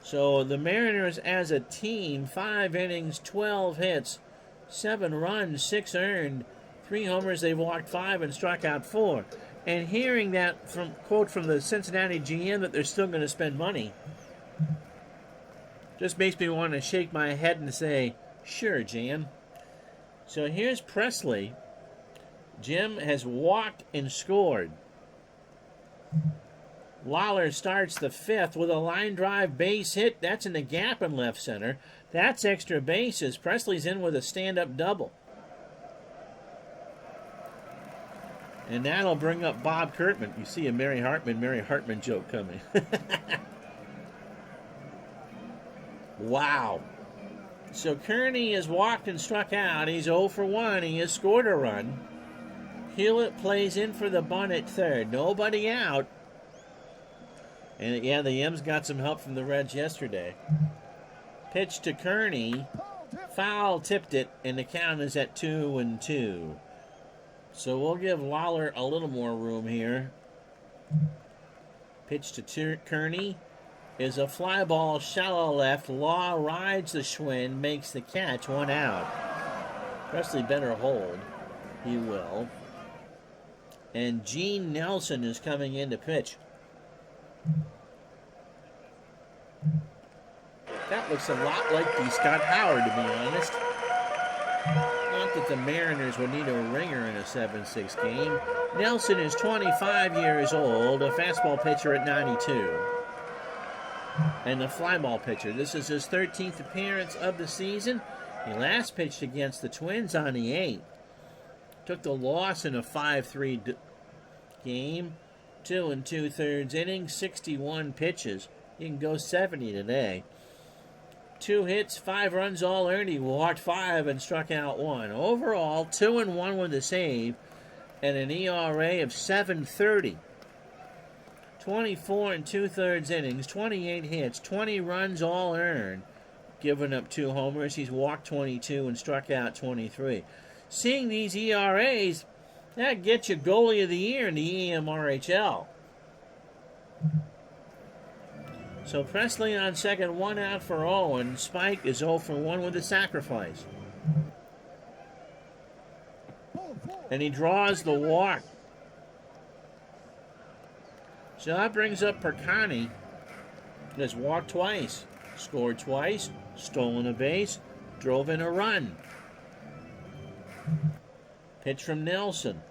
So the Mariners as a team, 5 innings, 12 hits, 7 runs, 6 earned, 3 homers. They've walked 5 and struck out 4. And hearing that quote from the Cincinnati GM that they're still going to spend money just makes me want to shake my head and say, sure, Jim. So here's Presley. Jim has walked and scored. Lawler starts the fifth with a line drive base hit. That's in the gap in left center. That's extra bases. Presley's in with a stand-up double. And that'll bring up Bob Kurtman. You see a Mary Hartman joke coming. Wow. So Kearney has walked and struck out. He's 0 for 1. He has scored a run. Hewlett plays in for the bunt at third. Nobody out. And yeah, the M's got some help from the Reds yesterday. Pitch to Kearney. Foul tipped it, and the count is at 2-2. So we'll give Lawler a little more room here. Pitch to Kearney is a fly ball, shallow left. Law rides the Schwinn, makes the catch, 1 out. Presley better hold. He will. And Gene Nelson is coming in to pitch. That looks a lot like the Scott Howard, to be honest. Not that the Mariners would need a ringer in a 7-6 game. Nelson is 25 years old, a fastball pitcher at 92. And a fly ball pitcher. This is his 13th appearance of the season. He last pitched against the Twins on the 8th. Took the loss in a 5-3 game. 2 2/3 innings, 61 pitches. He can go 70 today. 2 hits, 5 runs all earned. He walked 5 and struck out 1. Overall, 2-1 with a save and an ERA of 7.30. 24 2/3 innings, 28 hits, 20 runs all earned. Giving up 2 homers. He's walked 22 and struck out 23. Seeing these ERAs, that gets you goalie of the year in the EMRHL. So Presley on second, 1 out for Owen. Spike is 0 for 1 with a sacrifice. And he draws the walk. So that brings up Percani. He has walked twice, scored twice, stolen a base, drove in a run. Pitch from Nelson.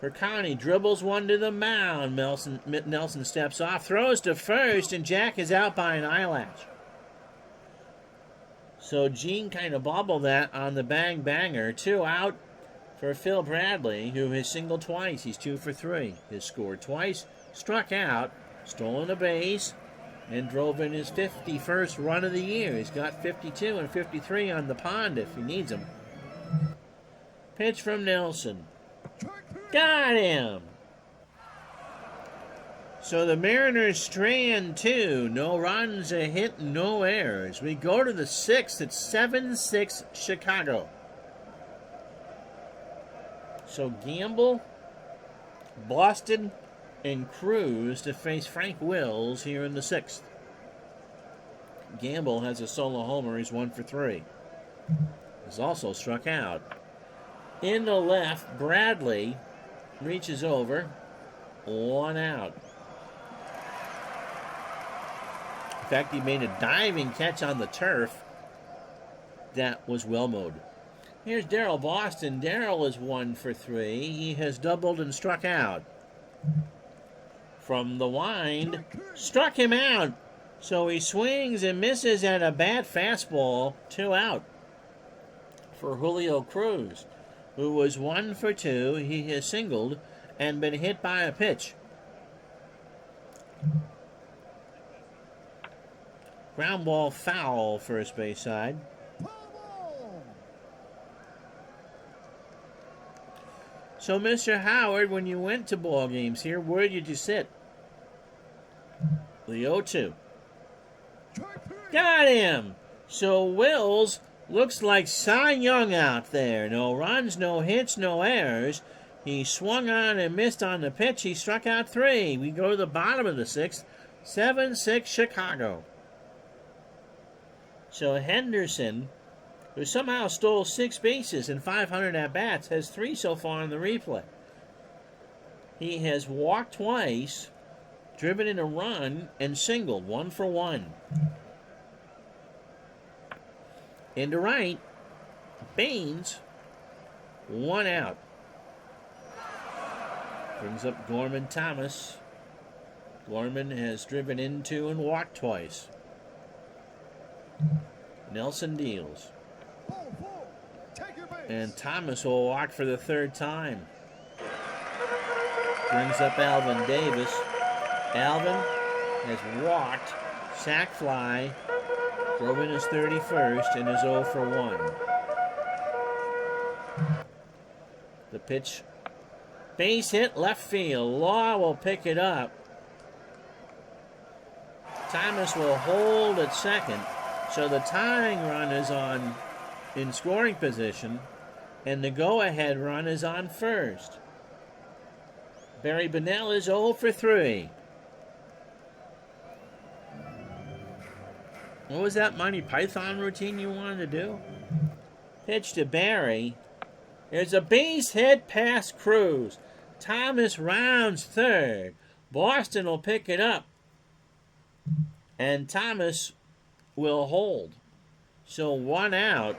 Percani dribbles 1 to the mound. Nelson steps off, throws to first, and Jack is out by an eyelash. So Gene kind of bobbled that on the bang banger. 2 out for Phil Bradley, who has singled twice. He's 2 for 3. He's scored twice, struck out, stolen a base, and drove in his 51st run of the year. He's got 52 and 53 on the pond if he needs them. Pitch from Nelson. Got him! So the Mariners strand 2. No runs, a hit, no errors. We go to the 6th. It's 7-6 Chicago. So Gamble, Boston, and Cruz to face Frank Wills here in the 6th. Gamble has a solo homer. He's 1 for 3. He's also struck out. In the left, Bradley reaches over. 1 out. fact, he made a diving catch on the turf. That was well mowed. Here's Darryl Boston. Darryl is 1 for 3. He has doubled and struck out. From the wind, struck him out. So he swings and misses at a bad fastball. 2 out for Julio Cruz, who was 1 for 2. He has singled and been hit by a pitch. Ground ball foul, first base side. So, Mr. Howard, when you went to ball games here, where did you sit? The 0-2. Got him! So Wills looks like Cy Young out there. No runs, no hits, no errors. He swung on and missed on the pitch. He struck out 3. We go to the bottom of the 6th. 7-6 Chicago. So Henderson, who somehow stole 6 bases and 500 at-bats, has 3 so far in the replay. He has walked twice, driven in a run, and singled. 1 for 1. Into right, Baines, 1 out. Brings up Gorman Thomas. Gorman has driven into and walked twice. Nelson deals. And Thomas will walk for the 3rd time. Brings up Alvin Davis. Alvin has walked, sac fly, drove in his 31st, and is 0 for 1. The pitch, base hit left field. Law will pick it up. Thomas will hold at second. So the tying run is on in scoring position, and the go-ahead run is on first. Barry Bonnell is 0 for 3. What was that Monty Python routine you wanted to do? Pitch to Barry. There's a base hit past Cruz. Thomas rounds 3rd. Boston will pick it up. And Thomas will hold. So 1 out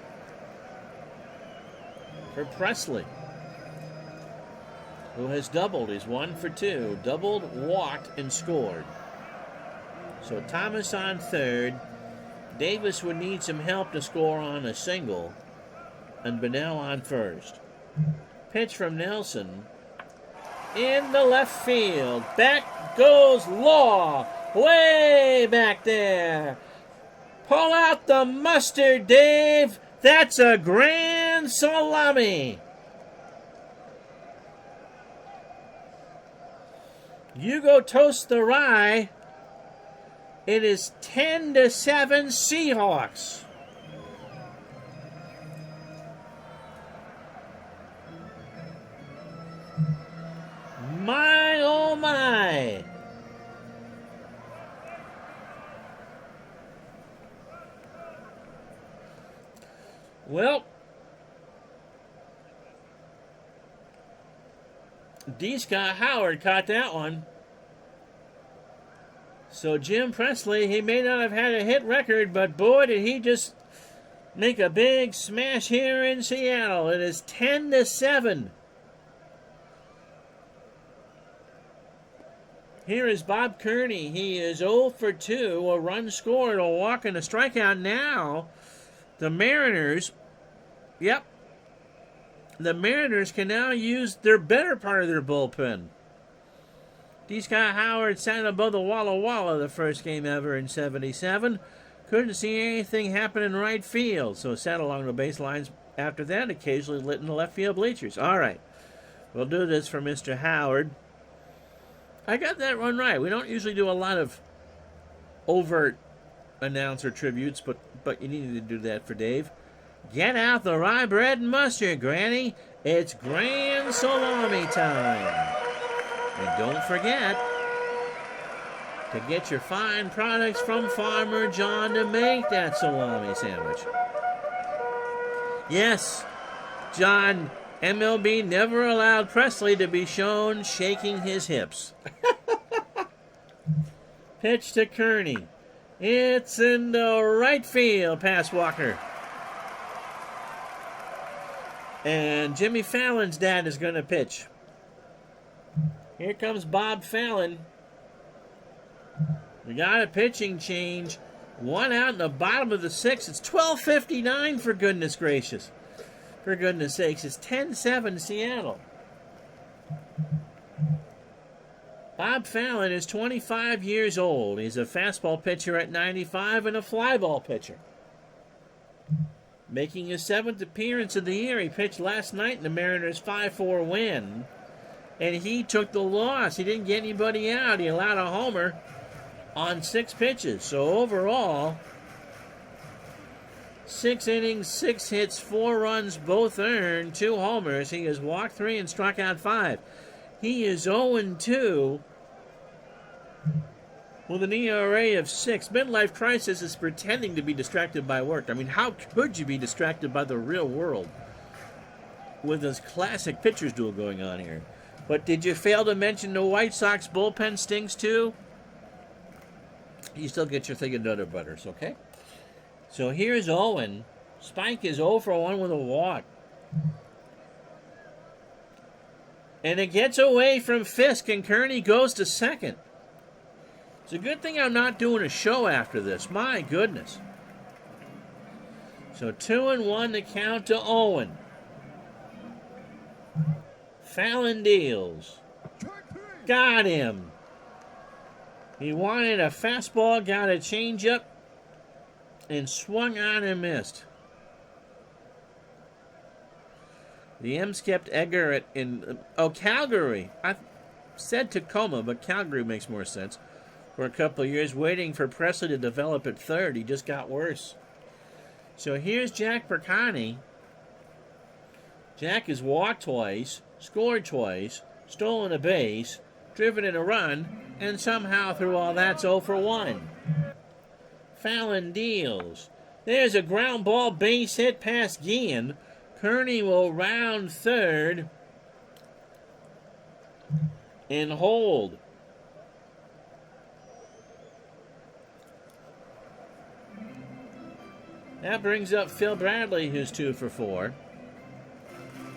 for Presley, who has doubled. He's 1 for 2. Doubled, walked, and scored. So Thomas on 3rd. Davis would need some help to score on a single. And Bonnell on 1st. Pitch from Nelson. In the left field. Back goes Law. Way back there. Pull out the mustard, Dave. That's a grand salami. You go toast the rye. It is 10-7 Seahawks. My, oh my. Well, D. Scott Howard caught that one. So Jim Presley, he may not have had a hit record, but boy, did he just make a big smash here in Seattle. It is 10-7. Here is Bob Kearney. He is 0 for 2. A run scored, a walk, and a strikeout. Now, the Mariners, yep, the Mariners can now use their better part of their bullpen. D. Scott Howard sat above the Walla Walla the first game ever in '77. Couldn't see anything happen in right field, so sat along the baselines after that, occasionally lit in the left field bleachers. All right, we'll do this for Mr. Howard. I got that one right. We don't usually do a lot of overt announcer tributes, but you needed to do that for Dave. Get out the rye bread and mustard, Granny. It's grand salami time. And don't forget to get your fine products from Farmer John to make that salami sandwich. Yes, John, MLB never allowed Presley to be shown shaking his hips. Pitch to Kearney. It's in the right field past Walker. And Jimmy Fallon's dad is going to pitch. Here comes Bob Fallon. We got a pitching change. One out in the bottom of the sixth. It's 12:59 for goodness gracious. For goodness sakes, it's 10-7 Seattle. Bob Fallon is 25 years old. He's a fastball pitcher at 95 and a fly ball pitcher. Making his 7th appearance of the year, he pitched last night in the Mariners' 5-4 win. And he took the loss. He didn't get anybody out. He allowed a homer on 6 pitches. So overall, 6 innings, 6 hits, 4 runs, both earned, 2 homers. He has walked 3 and struck out 5. He is 0-2 with an ERA of 6. Midlife crisis is pretending to be distracted by work. I mean, how could you be distracted by the real world with this classic pitcher's duel going on here? But did you fail to mention the White Sox bullpen stinks too? You still get your thing of Nutter Butters, okay? So here's Owen. Spike is 0 for 1 with a walk. And it gets away from Fisk, and Kearney goes to second. It's a good thing I'm not doing a show after this. My goodness. So 2-1 to count to Owen. Fallon deals. Got him. He wanted a fastball, got a changeup, and swung on and missed. The M's kept Edgar in Calgary. I said Tacoma, but Calgary makes more sense. For a couple of years, waiting for Presley to develop at third. He just got worse. So here's Jack Percani. Jack has walked twice, scored twice, stolen a base, driven in a run, and somehow through all that's 0 for 1. Fallon deals. There's a ground ball base hit past Guillen. Kearney will round third and hold. That brings up Phil Bradley, who's 2 for 4.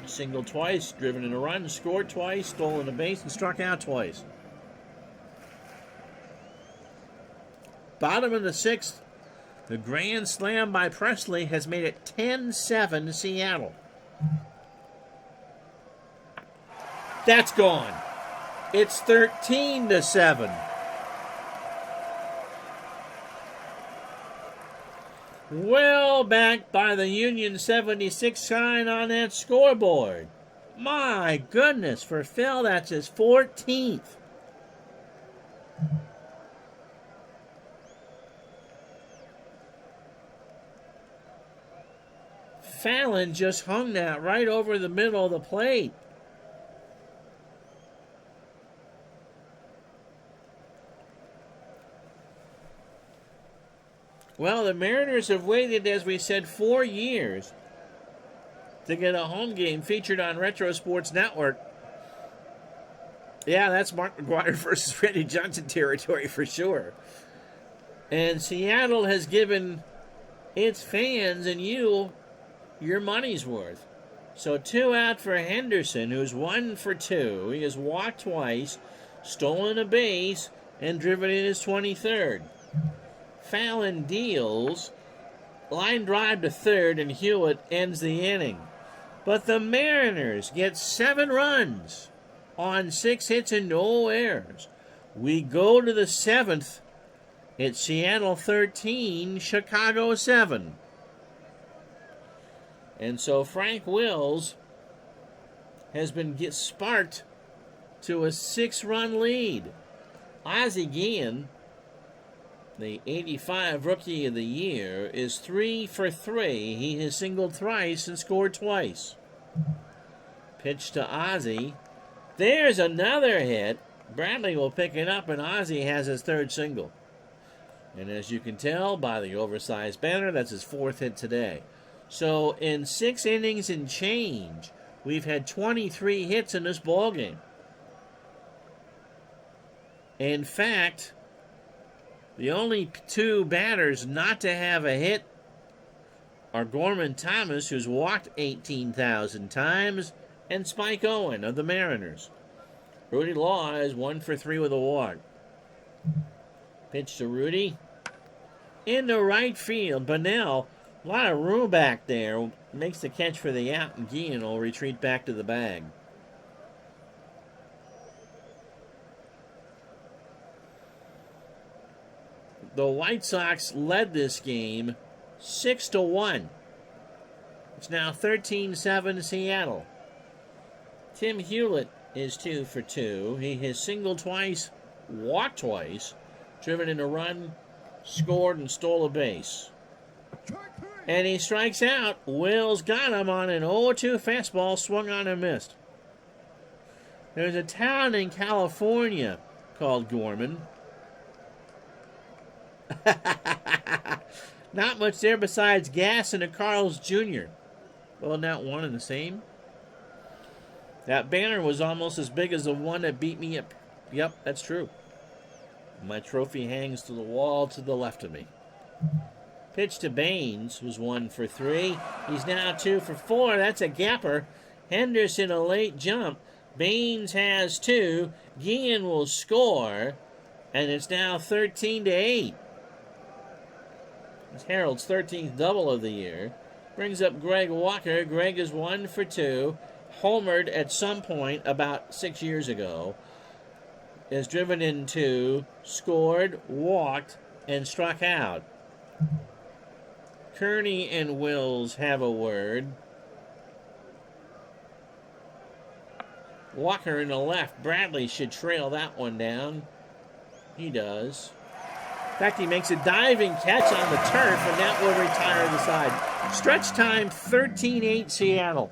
Singled twice, driven in a run, scored twice, stolen a base, and struck out twice. Bottom of the 6th, the grand slam by Presley has made it 10-7 Seattle. That's gone. It's 13-7. Well back by the Union 76 sign on that scoreboard. My goodness, for Phil, that's his 14th. Fallon just hung that right over the middle of the plate. Well, the Mariners have waited, as we said, 4 years to get a home game featured on Retro Sports Network. Yeah, that's Mark McGwire versus Randy Johnson territory for sure. And Seattle has given its fans and you your money's worth. So 2 out for Henderson, who's 1 for 2. He has walked twice, stolen a base, and driven in his 23rd. Fallon deals, line drive to third, and Hewitt ends the inning. But the Mariners get 7 runs on 6 hits and no errors. We go to the 7th. It's Seattle 13, Chicago 7. And so Frank Wills has been sparked to a 6-run lead. Ozzie Guillen, the 85 Rookie of the Year, is 3 for 3. He has singled thrice and scored twice. Pitch to Ozzie. There's another hit. Bradley will pick it up, and Ozzie has his 3rd single. And as you can tell by the oversized banner, that's his 4th hit today. So in 6 innings and change, we've had 23 hits in this ballgame. In fact, The only two batters not to have a hit are Gorman Thomas, who's walked 18,000 times, and Spike Owen of the Mariners. Rudy Law is 1 for 3 with a walk. Pitch to Rudy. Into right field. Bunnell, a lot of room back there. Makes the catch for the out, and Guillen will retreat back to the bag. The White Sox led this game 6-1. It's now 13-7 Seattle. Tim Hewlett is 2 for 2. He has singled twice, walked twice, driven in a run, scored, and stole a base. And he strikes out. Wills got him on an 0-2 fastball, swung on and missed. There's a town in California called Gorman. Not much there besides gas and a Carl's Jr. Well, not one and the same. That banner was almost as big as the one that beat me up. Yep, that's true. My trophy hangs to the wall to the left of me. Pitch to Baines was 1 for 3. He's now 2 for 4. That's a gapper. Henderson a late jump. Baines has 2. Guillen will score. And it's now 13-8. It's Harold's 13th double of the year. Brings up Greg Walker. Greg is 1 for 2. Homered at some point about 6 years ago. Is driven in 2. Scored, walked, and struck out. Kearney and Wills have a word. Walker in the left. Bradley should trail that one down. He does. In fact, he makes a diving catch on the turf, and that will retire the side. Stretch time, 13-8 Seattle.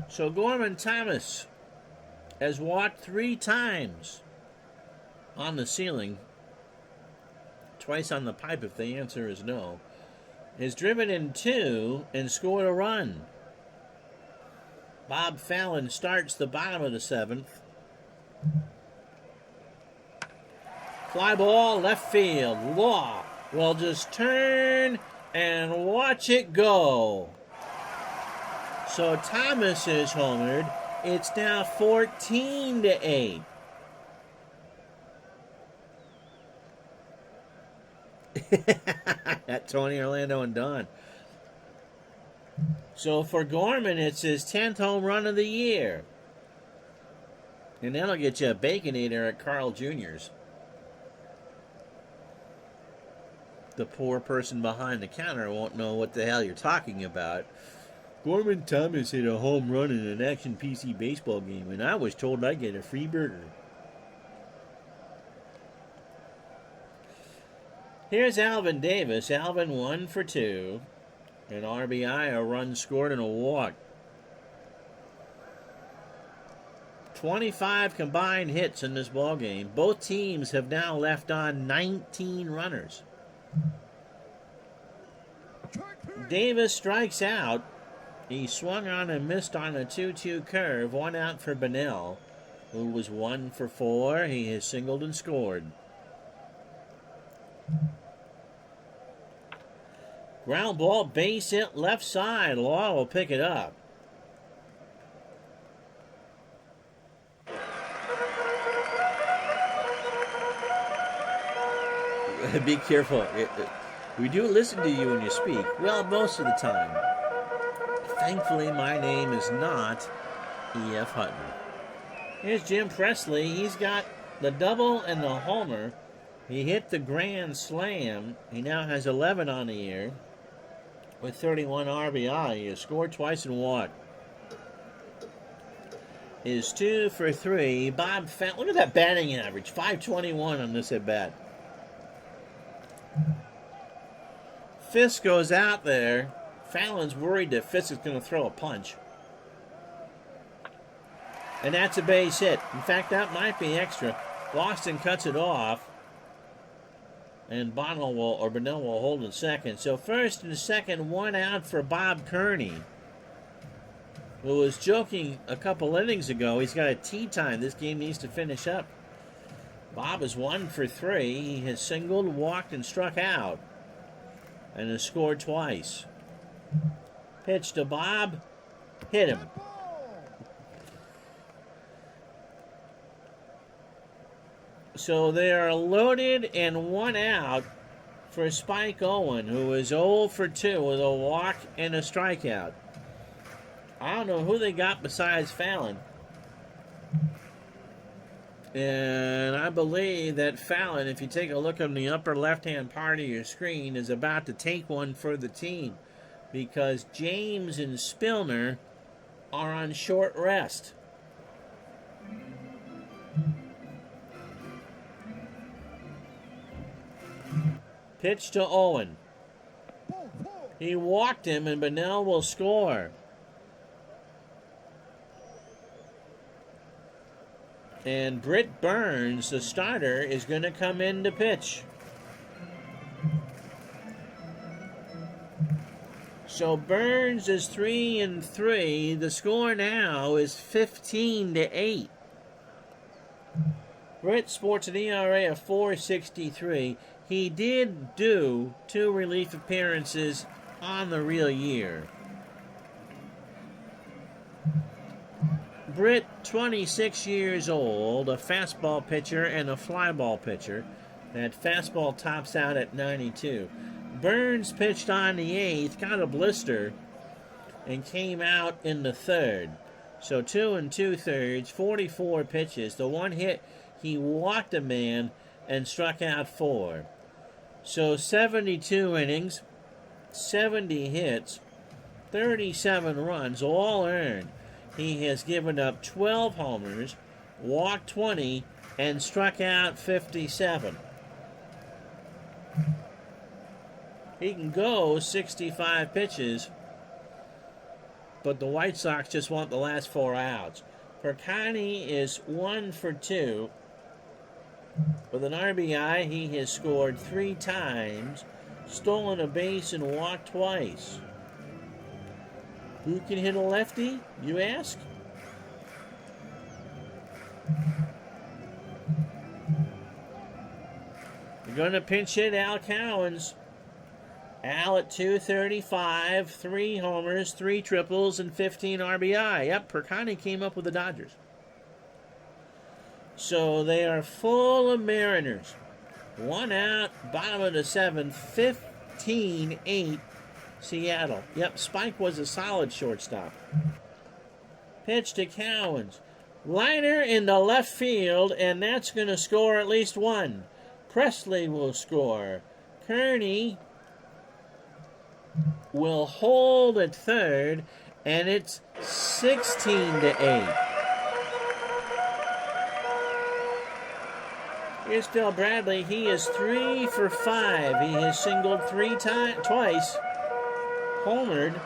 So Gorman Thomas has walked 3 times on the ceiling, twice on the pipe if the answer is no. Has driven in 2 and scored a run. Bob Fallon starts the bottom of the 7th. Fly ball, left field. Law will just turn and watch it go. So Thomas is homered. It's now 14-8. At Tony, Orlando, and Don. So for Gorman, it's his 10th home run of the year. And that'll get you a Baconator at Carl Jr.'s. The poor person behind the counter won't know what the hell you're talking about. Gorman Thomas hit a home run in an Action PC baseball game, and I was told I'd get a free burger. Here's Alvin Davis. Alvin 1 for 2. An RBI, a run scored, and a walk. 25 combined hits in this ballgame. Both teams have now left on 19 runners. Davis strikes out. He swung on and missed on a 2-2 curve. 1 out for Bunnell, who was 1 for 4. He has singled and scored. Ground ball, base hit left side. Law will pick it up. Be careful. We do listen to you when you speak. Well, most of the time. Thankfully, my name is not E.F. Hutton. Here's Jim Presley. He's got the double and the homer. He hit the grand slam. He now has 11 on the year with 31 RBI. He has scored twice and walked. is 2 for 3. Bob Fallon, look at that batting average, 521 on this at bat. Fisk goes out there. Fallon's worried that Fisk is going to throw a punch. And that's a base hit. In fact, that might be extra. Boston cuts it off. And Bonnell Bonnell will hold it second. So first and second, 1 out for Bob Kearney, who was joking a couple innings ago. He's got a tee time. This game needs to finish up. Bob is 1 for 3. He has singled, walked, and struck out. And has scored twice. Pitch to Bob. Hit him. So they are loaded and 1 out for Spike Owen, who is 0 for 2 with a walk and a strikeout. I don't know who they got besides Fallon. And I believe that Fallon, if you take a look on the upper left-hand part of your screen, is about to take one for the team, because James and Spillner are on short rest. Pitch to Owen. He walked him, and Bonnell will score. And Britt Burns, the starter, is going to come in to pitch. So Burns is 3 and 3. The score now is 15-8. Britt sports an ERA of 4.63. He did do 2 relief appearances on the real year. Britt, 26 years old, a fastball pitcher and a flyball pitcher. That fastball tops out at 92. Burns pitched on the 8th, got a blister, and came out in the 3rd. So 2 2/3, 44 pitches. The 1 hit, he walked a man and struck out 4. So 72 innings, 70 hits, 37 runs, all earned. He has given up 12 homers, walked 20, and struck out 57. He can go 65 pitches, but the White Sox just want the last 4 outs. Percani is 1 for 2. With an RBI, he has scored 3 times, stolen a base, and walked twice. Who can hit a lefty, you ask? You're going to pinch hit Al Cowens. Al at 235, 3 homers, 3 triples, and 15 RBI. Yep, Percani came up with the Dodgers. So they are full of Mariners. 1 out, bottom of the 7th, 15-8 Seattle. Yep, Spike was a solid shortstop. Pitch to Cowens. Liner in the left field, and that's going to score at least 1. Presley will score. Kearney will hold at 3rd, and it's 16-8. Here's Phil Bradley. He is 3 for 5. He has singled twice, homered,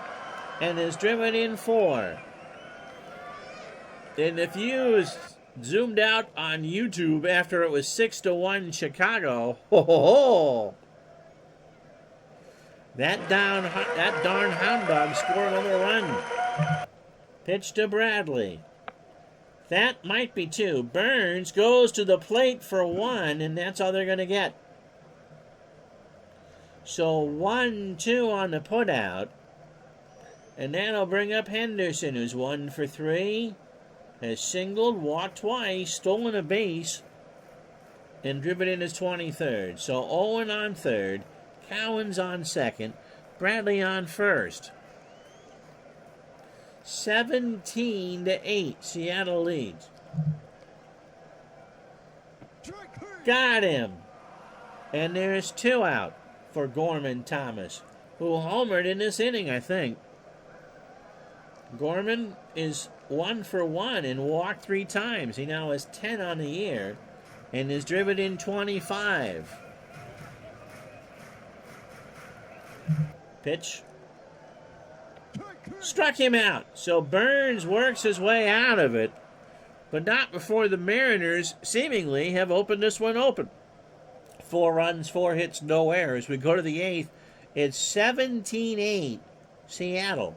and has driven in 4. And if you zoomed out on YouTube after it was 6-1 Chicago, that darn hound dog scored another run. Pitch to Bradley. That might be 2. Burns goes to the plate for 1, and that's all they're going to get. So 1-2 on the putout. And that'll bring up Henderson, who's 1 for 3. Has singled, walked twice, stolen a base, and driven in his 23rd. So Owen on 3rd, Cowens on 2nd, Bradley on 1st. 17-8, Seattle leads. Got him. And there's 2 out for Gorman Thomas, who homered in this inning, I think. Gorman is 1 for 1 and walked 3 times. He now has 10 on the year and is driven in 25. Pitch. Struck him out. So Burns works his way out of it, but not before the Mariners seemingly have opened this one open. 4 runs, 4 hits, no errors. We go to the 8th. It's 17-8 Seattle.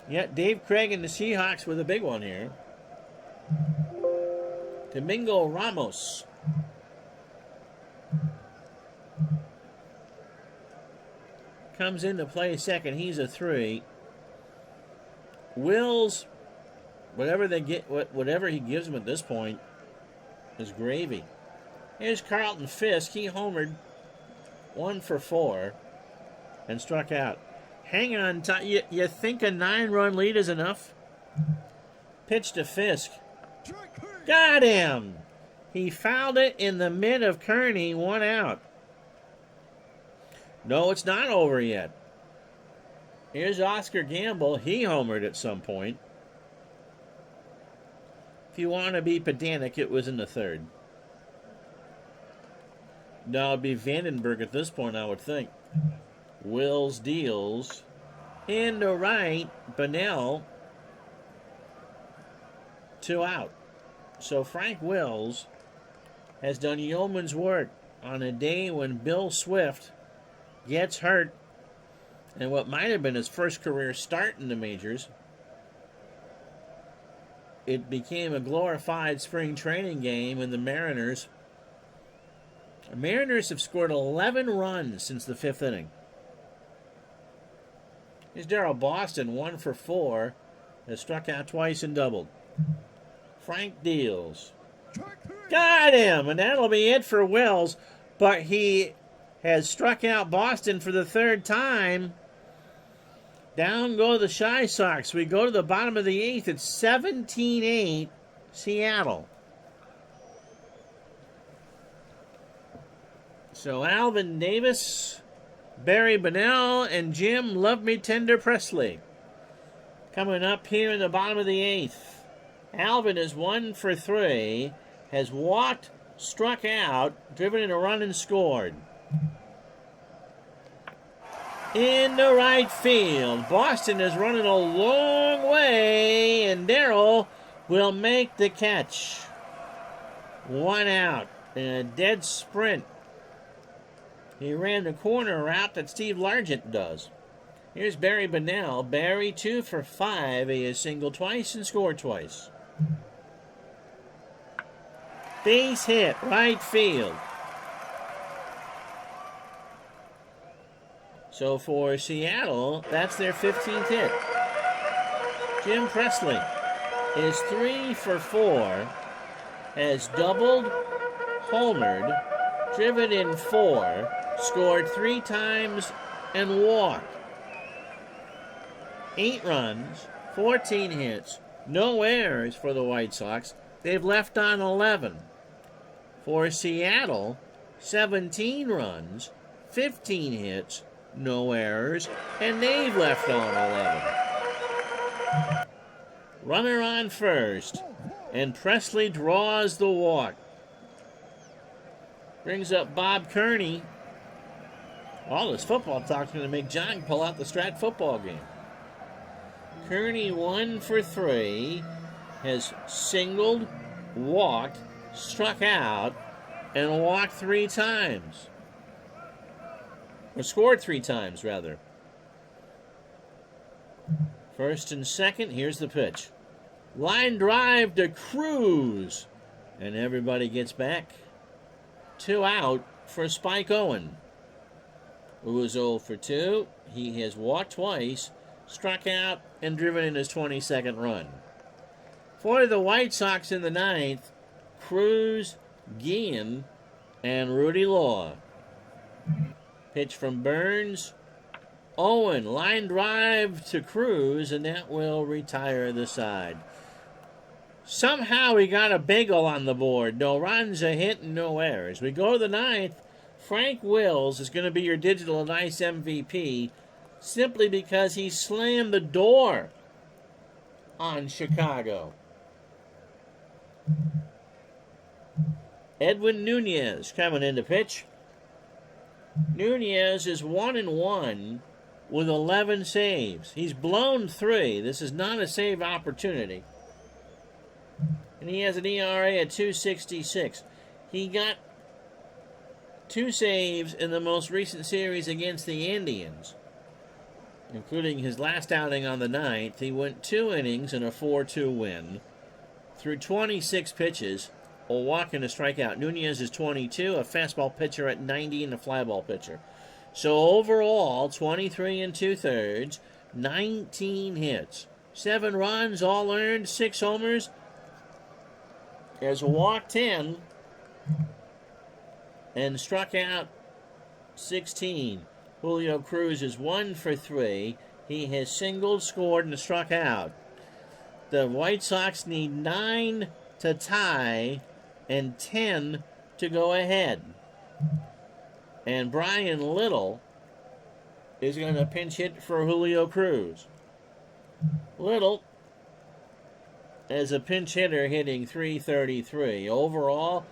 Yeah, Dave Craig and the Seahawks with a big one here. Domingo Ramos. Comes in to play second. He's a 3. Wills, whatever he gives him at this point is gravy. Here's Carlton Fisk. He homered 1 for 4 and struck out. Hang on, you think a 9-run lead is enough? Pitch to Fisk. Got him! He fouled it in the mid of Kearney, 1 out. No, it's not over yet. Here's Oscar Gamble. He homered at some point. If you want to be pedantic, it was in the 3rd. Now it'd be Vandenberg at this point, I would think. Wills deals. Into right, Bunnell. 2 out. So Frank Wills has done yeoman's work on a day when Bill Swift gets hurt and what might have been his first career start in the majors. It became a glorified spring training game, and the Mariners have scored 11 runs since the 5th inning. Here's Darrell Boston, 1 for 4, has struck out twice and doubled. Frank deals. Got him, and that'll be it for Wills, but he has struck out Boston for the 3rd time. Down go the Shy Sox. We go to the bottom of the 8th. It's 17-8 Seattle. So Alvin Davis, Barry Bunnell, and Jim Love Me Tender Presley coming up here in the bottom of the 8th. Alvin is 1 for 3, has walked, struck out, driven in a run, and scored. In the right field. Boston is running a long way, and Darrell will make the catch. 1 out in a dead sprint. He ran the corner route that Steve Largent does. Here's Barry Bunnell. Barry 2 for 5. He has singled twice and scored twice. Base hit, right field. So for Seattle, that's their 15th hit. Jim Presley is 3 for 4, has doubled, homered, driven in 4, scored 3 times, and walked. 8 runs, 14 hits, no errors for the White Sox. They've left on 11. For Seattle, 17 runs, 15 hits, no errors, and they've left on 11. Runner on first, and Presley draws the walk. Brings up Bob Kearney. All this football talk's going to make John pull out the Strat football game. Kearney 1 for 3, has singled, walked, struck out, and walked 3 times. Or scored 3 times, rather. First and second, here's the pitch. Line drive to Cruz. And everybody gets back. 2 out for Spike Owen, who was 0 for 2. He has walked twice, struck out, and driven in his 22nd run. For the White Sox in the 9th, Cruz, Guillen, and Rudy Law. Pitch from Burns. Owen, line drive to Cruz, and that will retire the side. Somehow we got a bagel on the board. No runs, a hit, and no errors. We go to the 9th. Frank Wills is going to be your digital and ice MVP simply because he slammed the door on Chicago. Edwin Nunez coming in to pitch. Nunez is 1-1 with 11 saves. He's blown 3. This is not a save opportunity. And he has an ERA at 2.66. He got 2 saves in the most recent series against the Indians, including his last outing on the 9th. He went 2 innings in a 4-2 win, threw 26 pitches, a walk and a strikeout. Nunez is 22, a fastball pitcher at 90, and a flyball pitcher. So overall, 23 2/3, 19 hits, 7 runs, all earned, 6 homers. Has walked 10 and struck out 16. Julio Cruz is 1 for 3. He has singled, scored, and struck out. The White Sox need 9 to tie and 10 to go ahead. And Brian Little is going to pinch hit for Julio Cruz. Little, as a pinch hitter, hitting .333. Overall,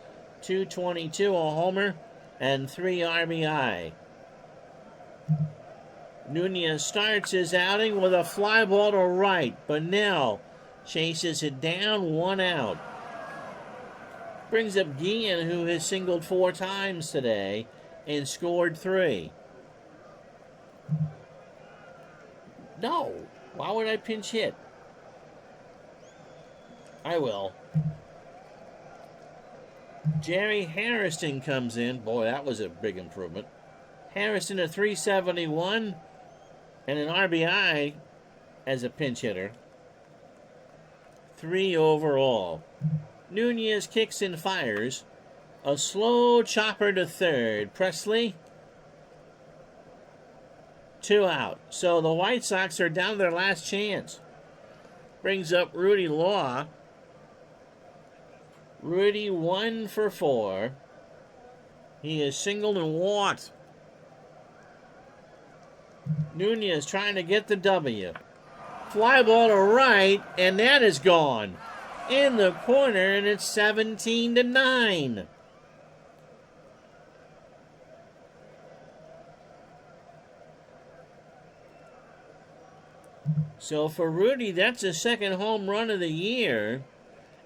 222, a homer, and 3 RBI. Nunez starts his outing with a fly ball to right. Bunnell chases it down, 1 out. Brings up Guillen, who has singled 4 times today and scored 3. No, why would I pinch hit? I will. Jerry Harrison comes in. Boy, that was a big improvement. Harrison at 371 and an RBI as a pinch hitter. 3 overall. Nunez kicks and fires. A slow chopper to third. Presley, 2 out. So the White Sox are down to their last chance. Brings up Rudy Law. Rudy 1 for 4. He is singled and walked. Nunez trying to get the W. Fly ball to right, and that is gone. In the corner, and it's 17-9. So for Rudy, that's his 2nd home run of the year.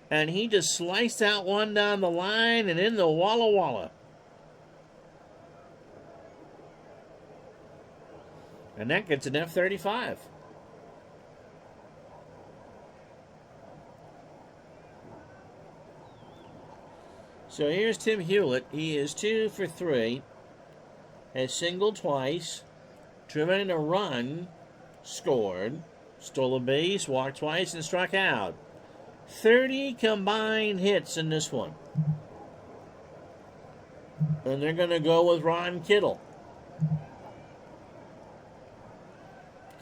And he just sliced out one down the line and in the Walla Walla. And that gets an F35. So here's Tim Hewlett. He is 2 for 3. Has singled twice. Driven in a run. Scored. Stole a base. Walked twice and struck out. 30 combined hits in this one. And they're going to go with Ron Kittle.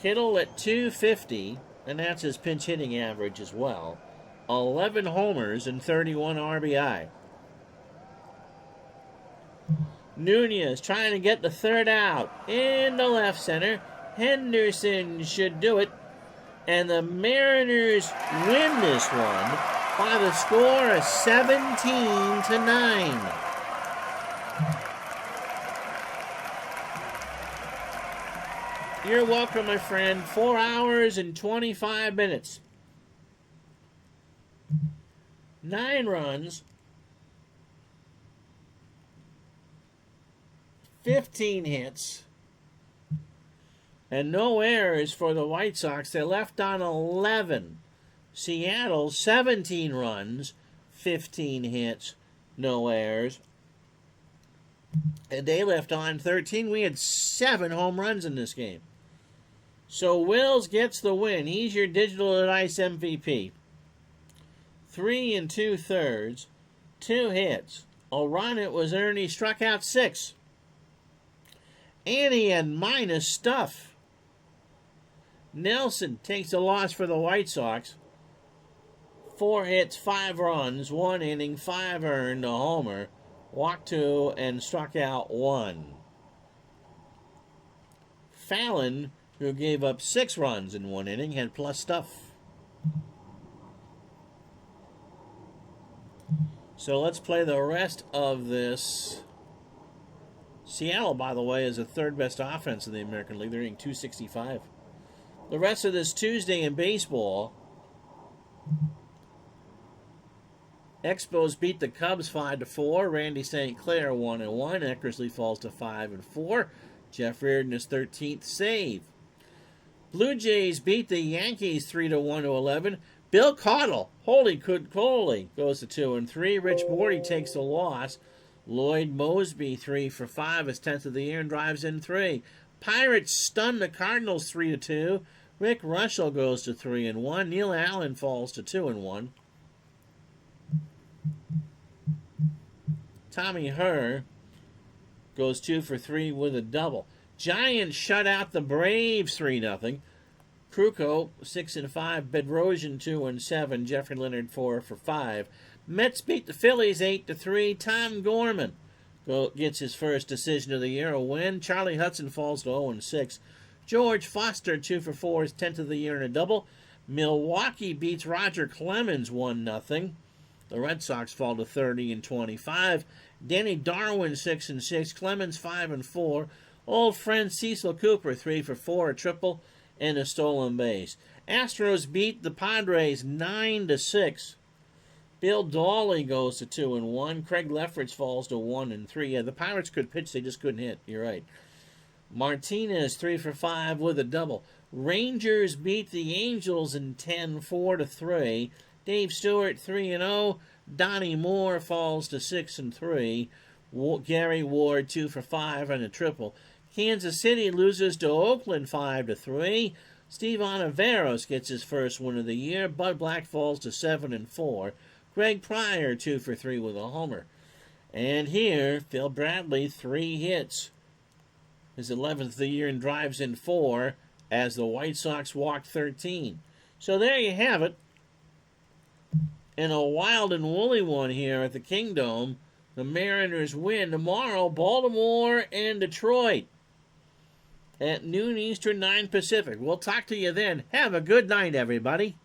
Kittle at 250, and that's his pinch hitting average as well. 11 homers and 31 RBI. Nunez trying to get the 3rd out in the left center. Henderson should do it. And the Mariners win this one by the score of 17-9. You're welcome, my friend. 4 hours and 25 minutes. 9 runs. 15 hits. And no errors for the White Sox. They left on 11. Seattle, 17 runs, 15 hits, no errors. And they left on 13. We had 7 home runs in this game. So Wills gets the win. He's your digital and ice MVP. 3 2/3, 2 hits. A run, it was earned. He struck out 6. And he had minus stuff. Nelson takes a loss for the White Sox. 4 hits, 5 runs, 1 inning, 5 earned, a homer. walked 2, and struck out 1. Fallon, who gave up 6 runs in 1 inning, had plus stuff. So let's play the rest of this. Seattle, by the way, is the 3rd best offense in the American League. They're hitting .265. The rest of this Tuesday in baseball, Expos beat the Cubs 5-4. Randy St. Clair 1-1. Eckersley falls to 5-4. Jeff Reardon his 13th save. Blue Jays beat the Yankees 3-1 to 11. Bill Caudle, holy goes to 2-3. Rich Bordy takes the loss. Lloyd Mosby 3 for 5, his 10th of the year, and drives in 3. Pirates stun the Cardinals 3-2. Rick Russell goes to 3-1. Neil Allen falls to 2-1. Tommy Herr goes 2 for 3 with a double. Giants shut out the Braves 3-0. Kruko 6-5. Bedrosian 2-7. Jeffrey Leonard 4 for 5. Mets beat the Phillies 8-3. Tom Gorman gets his first decision of the year, a win. Charlie Hudson falls to 0-6. George Foster 2 for 4, his 10th of the year, and a double. Milwaukee beats Roger Clemens 1-0. The Red Sox fall to 30-25. Danny Darwin 6-6. Clemens 5-4. Old friend Cecil Cooper 3 for 4, a triple and a stolen base. Astros beat the Padres 9-6. Bill Dawley goes to 2-1. Craig Lefferts falls to 1-3. Yeah, the Pirates could pitch, they just couldn't hit. You're right. Martinez 3 for 5 with a double. Rangers beat the Angels in 10-4-3. Dave Stewart 3-0. Donnie Moore falls to 6-3. Gary Ward 2 for 5 and a triple. Kansas City loses to Oakland 5-3. Steve Ontiveros gets his first win of the year. Bud Black falls to 7-4. Greg Pryor 2 for 3 with a homer. And here, Phil Bradley 3 hits. His 11th of the year and drives in 4 as the White Sox walk 13. So there you have it. In a wild and woolly one here at the Kingdome, the Mariners win. Tomorrow, Baltimore and Detroit at noon Eastern, 9 Pacific. We'll talk to you then. Have a good night, everybody.